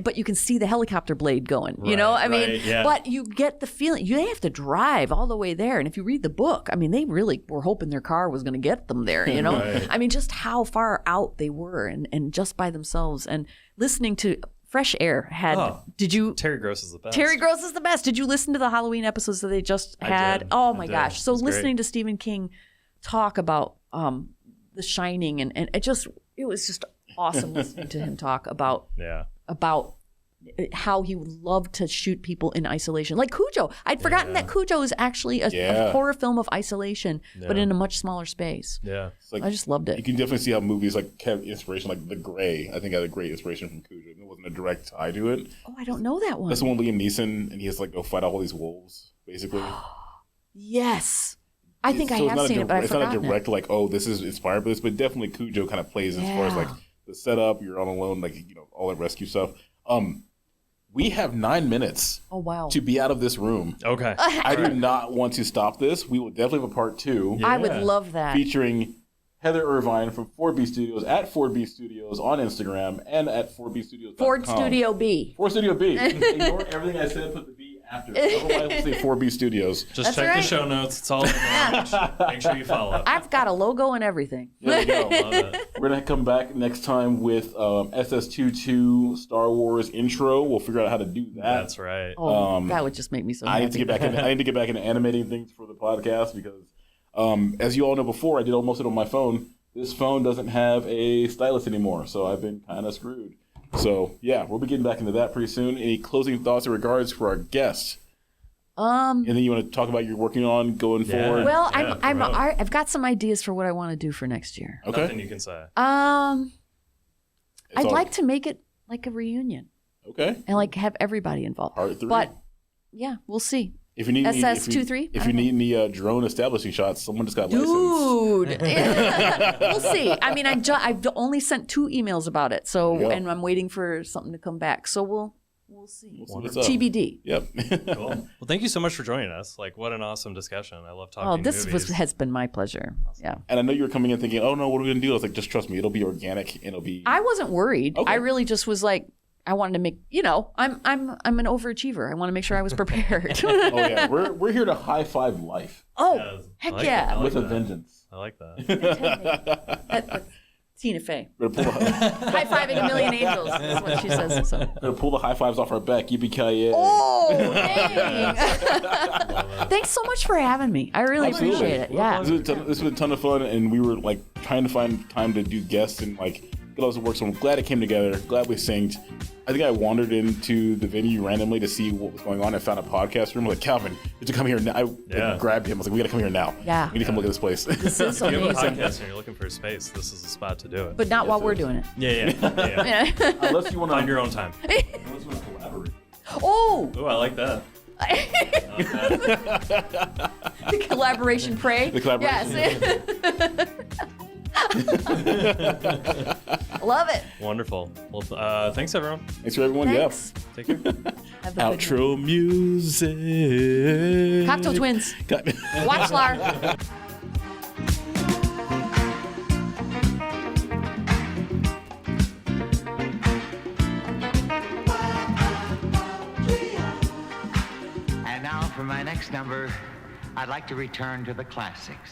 but you can see the helicopter blade going, but you get the feeling, they have to drive all the way there. And if you read the book, I mean, they really were hoping their car was going to get them there, Right. I mean, just how far out they were and just by themselves. And listening to Fresh Air did you? Terry Gross is the best. Terry Gross is the best. Did you listen to the Halloween episodes that they just had? I did. Oh my gosh. So listening great. to Stephen King talk about The Shining and it was just awesome listening to him talk about how he would love to shoot people in isolation. Like Cujo. I'd forgotten that Cujo is actually a horror film of isolation, but in a much smaller space. Yeah. Like, I just loved it. You can definitely see how movies like have inspiration, like The Gray. I think had a great inspiration from Cujo. There wasn't a direct tie to it. Oh, I don't know that one. That's the one with Liam Neeson, and he has to go fight all these wolves, basically. Yes. I think I have seen it, but I've forgotten It's not a direct, this is inspired by this, but definitely Cujo kind of plays as far as the setup, you're all alone, all that rescue stuff. We have 9 minutes to be out of this room. Okay. I do not want to stop this. We will definitely have a part 2. Yeah. I would love that. Featuring Heather Irvine from 4B Studios at 4B Studios on Instagram and at 4bstudios.com. Ford Studio B. Ford Studio B. Ignore everything I said, put the B after. Otherwise, we'll say 4B Studios. Just check the show notes. It's all in there. Make sure you follow. I've got a logo and everything. There you go. Love it. We're going to come back next time with SS22 Star Wars intro. We'll figure out how to do that. That's right. That would just make me so happy. I need to get back into animating things for the podcast because, as you all know before, I did almost it on my phone. This phone doesn't have a stylus anymore, so I've been kind of screwed. So, yeah, we'll be getting back into that pretty soon. Any closing thoughts or regards for our guest? Anything you want to talk about you're working on going forward? Well, I've got some ideas for what I want to do for next year. Okay. Nothing you can say. I'd like to make it like a reunion. Okay. And have everybody involved. Part 3. But, yeah, we'll see. If you need SS23? If you need any drone establishing shots, someone just got licensed. Dude. We'll see. I mean, I've only sent 2 emails about it, and I'm waiting for something to come back. So we'll see. TBD. Yep. Cool. Well, thank you so much for joining us. What an awesome discussion. I love talking movies. Has been my pleasure. Awesome. Yeah. And I know you were coming in thinking, oh no, what are we gonna do? I was like, just trust me, it'll be organic and it'll be. I wasn't worried. Okay. I really just was like, I wanted to make, I'm an overachiever. I want to make me prepared. Oh yeah, we're here to high five life. Oh, Yeah, heck yeah. With a vengeance. I like that. Tina Fey. High-fiving a million angels is what she says. So. We're gonna pull the high fives off our back. Yippee-ki-yay. Oh, dang. Thanks so much for having me. I really appreciate it. Yeah. This has been a ton of fun, and we were trying to find time to do guests and It also works. So I'm glad it came together. Glad we synced. I think I wandered into the venue randomly to see what was going on. I found a podcast room. I'm like, Calvin, you have to come here now. I grabbed him. I was like, we got to come here now. Yeah. We need to come look at this place. This is If you have a amazing. podcast and you're looking for a space, this is the spot to do it. But not while we're doing it. Yeah. Unless you want Find to your own time. Unless you want to collaborate. Oh! Oh, I like that. The collaboration pray. The collaboration. Yes. Love it. Wonderful. Well, thanks everyone. Thanks for everyone. Thanks. Take care. Have a good Outro music. Cocktail Twins. Watch Lar. And now for my next number, I'd like to return to the classics.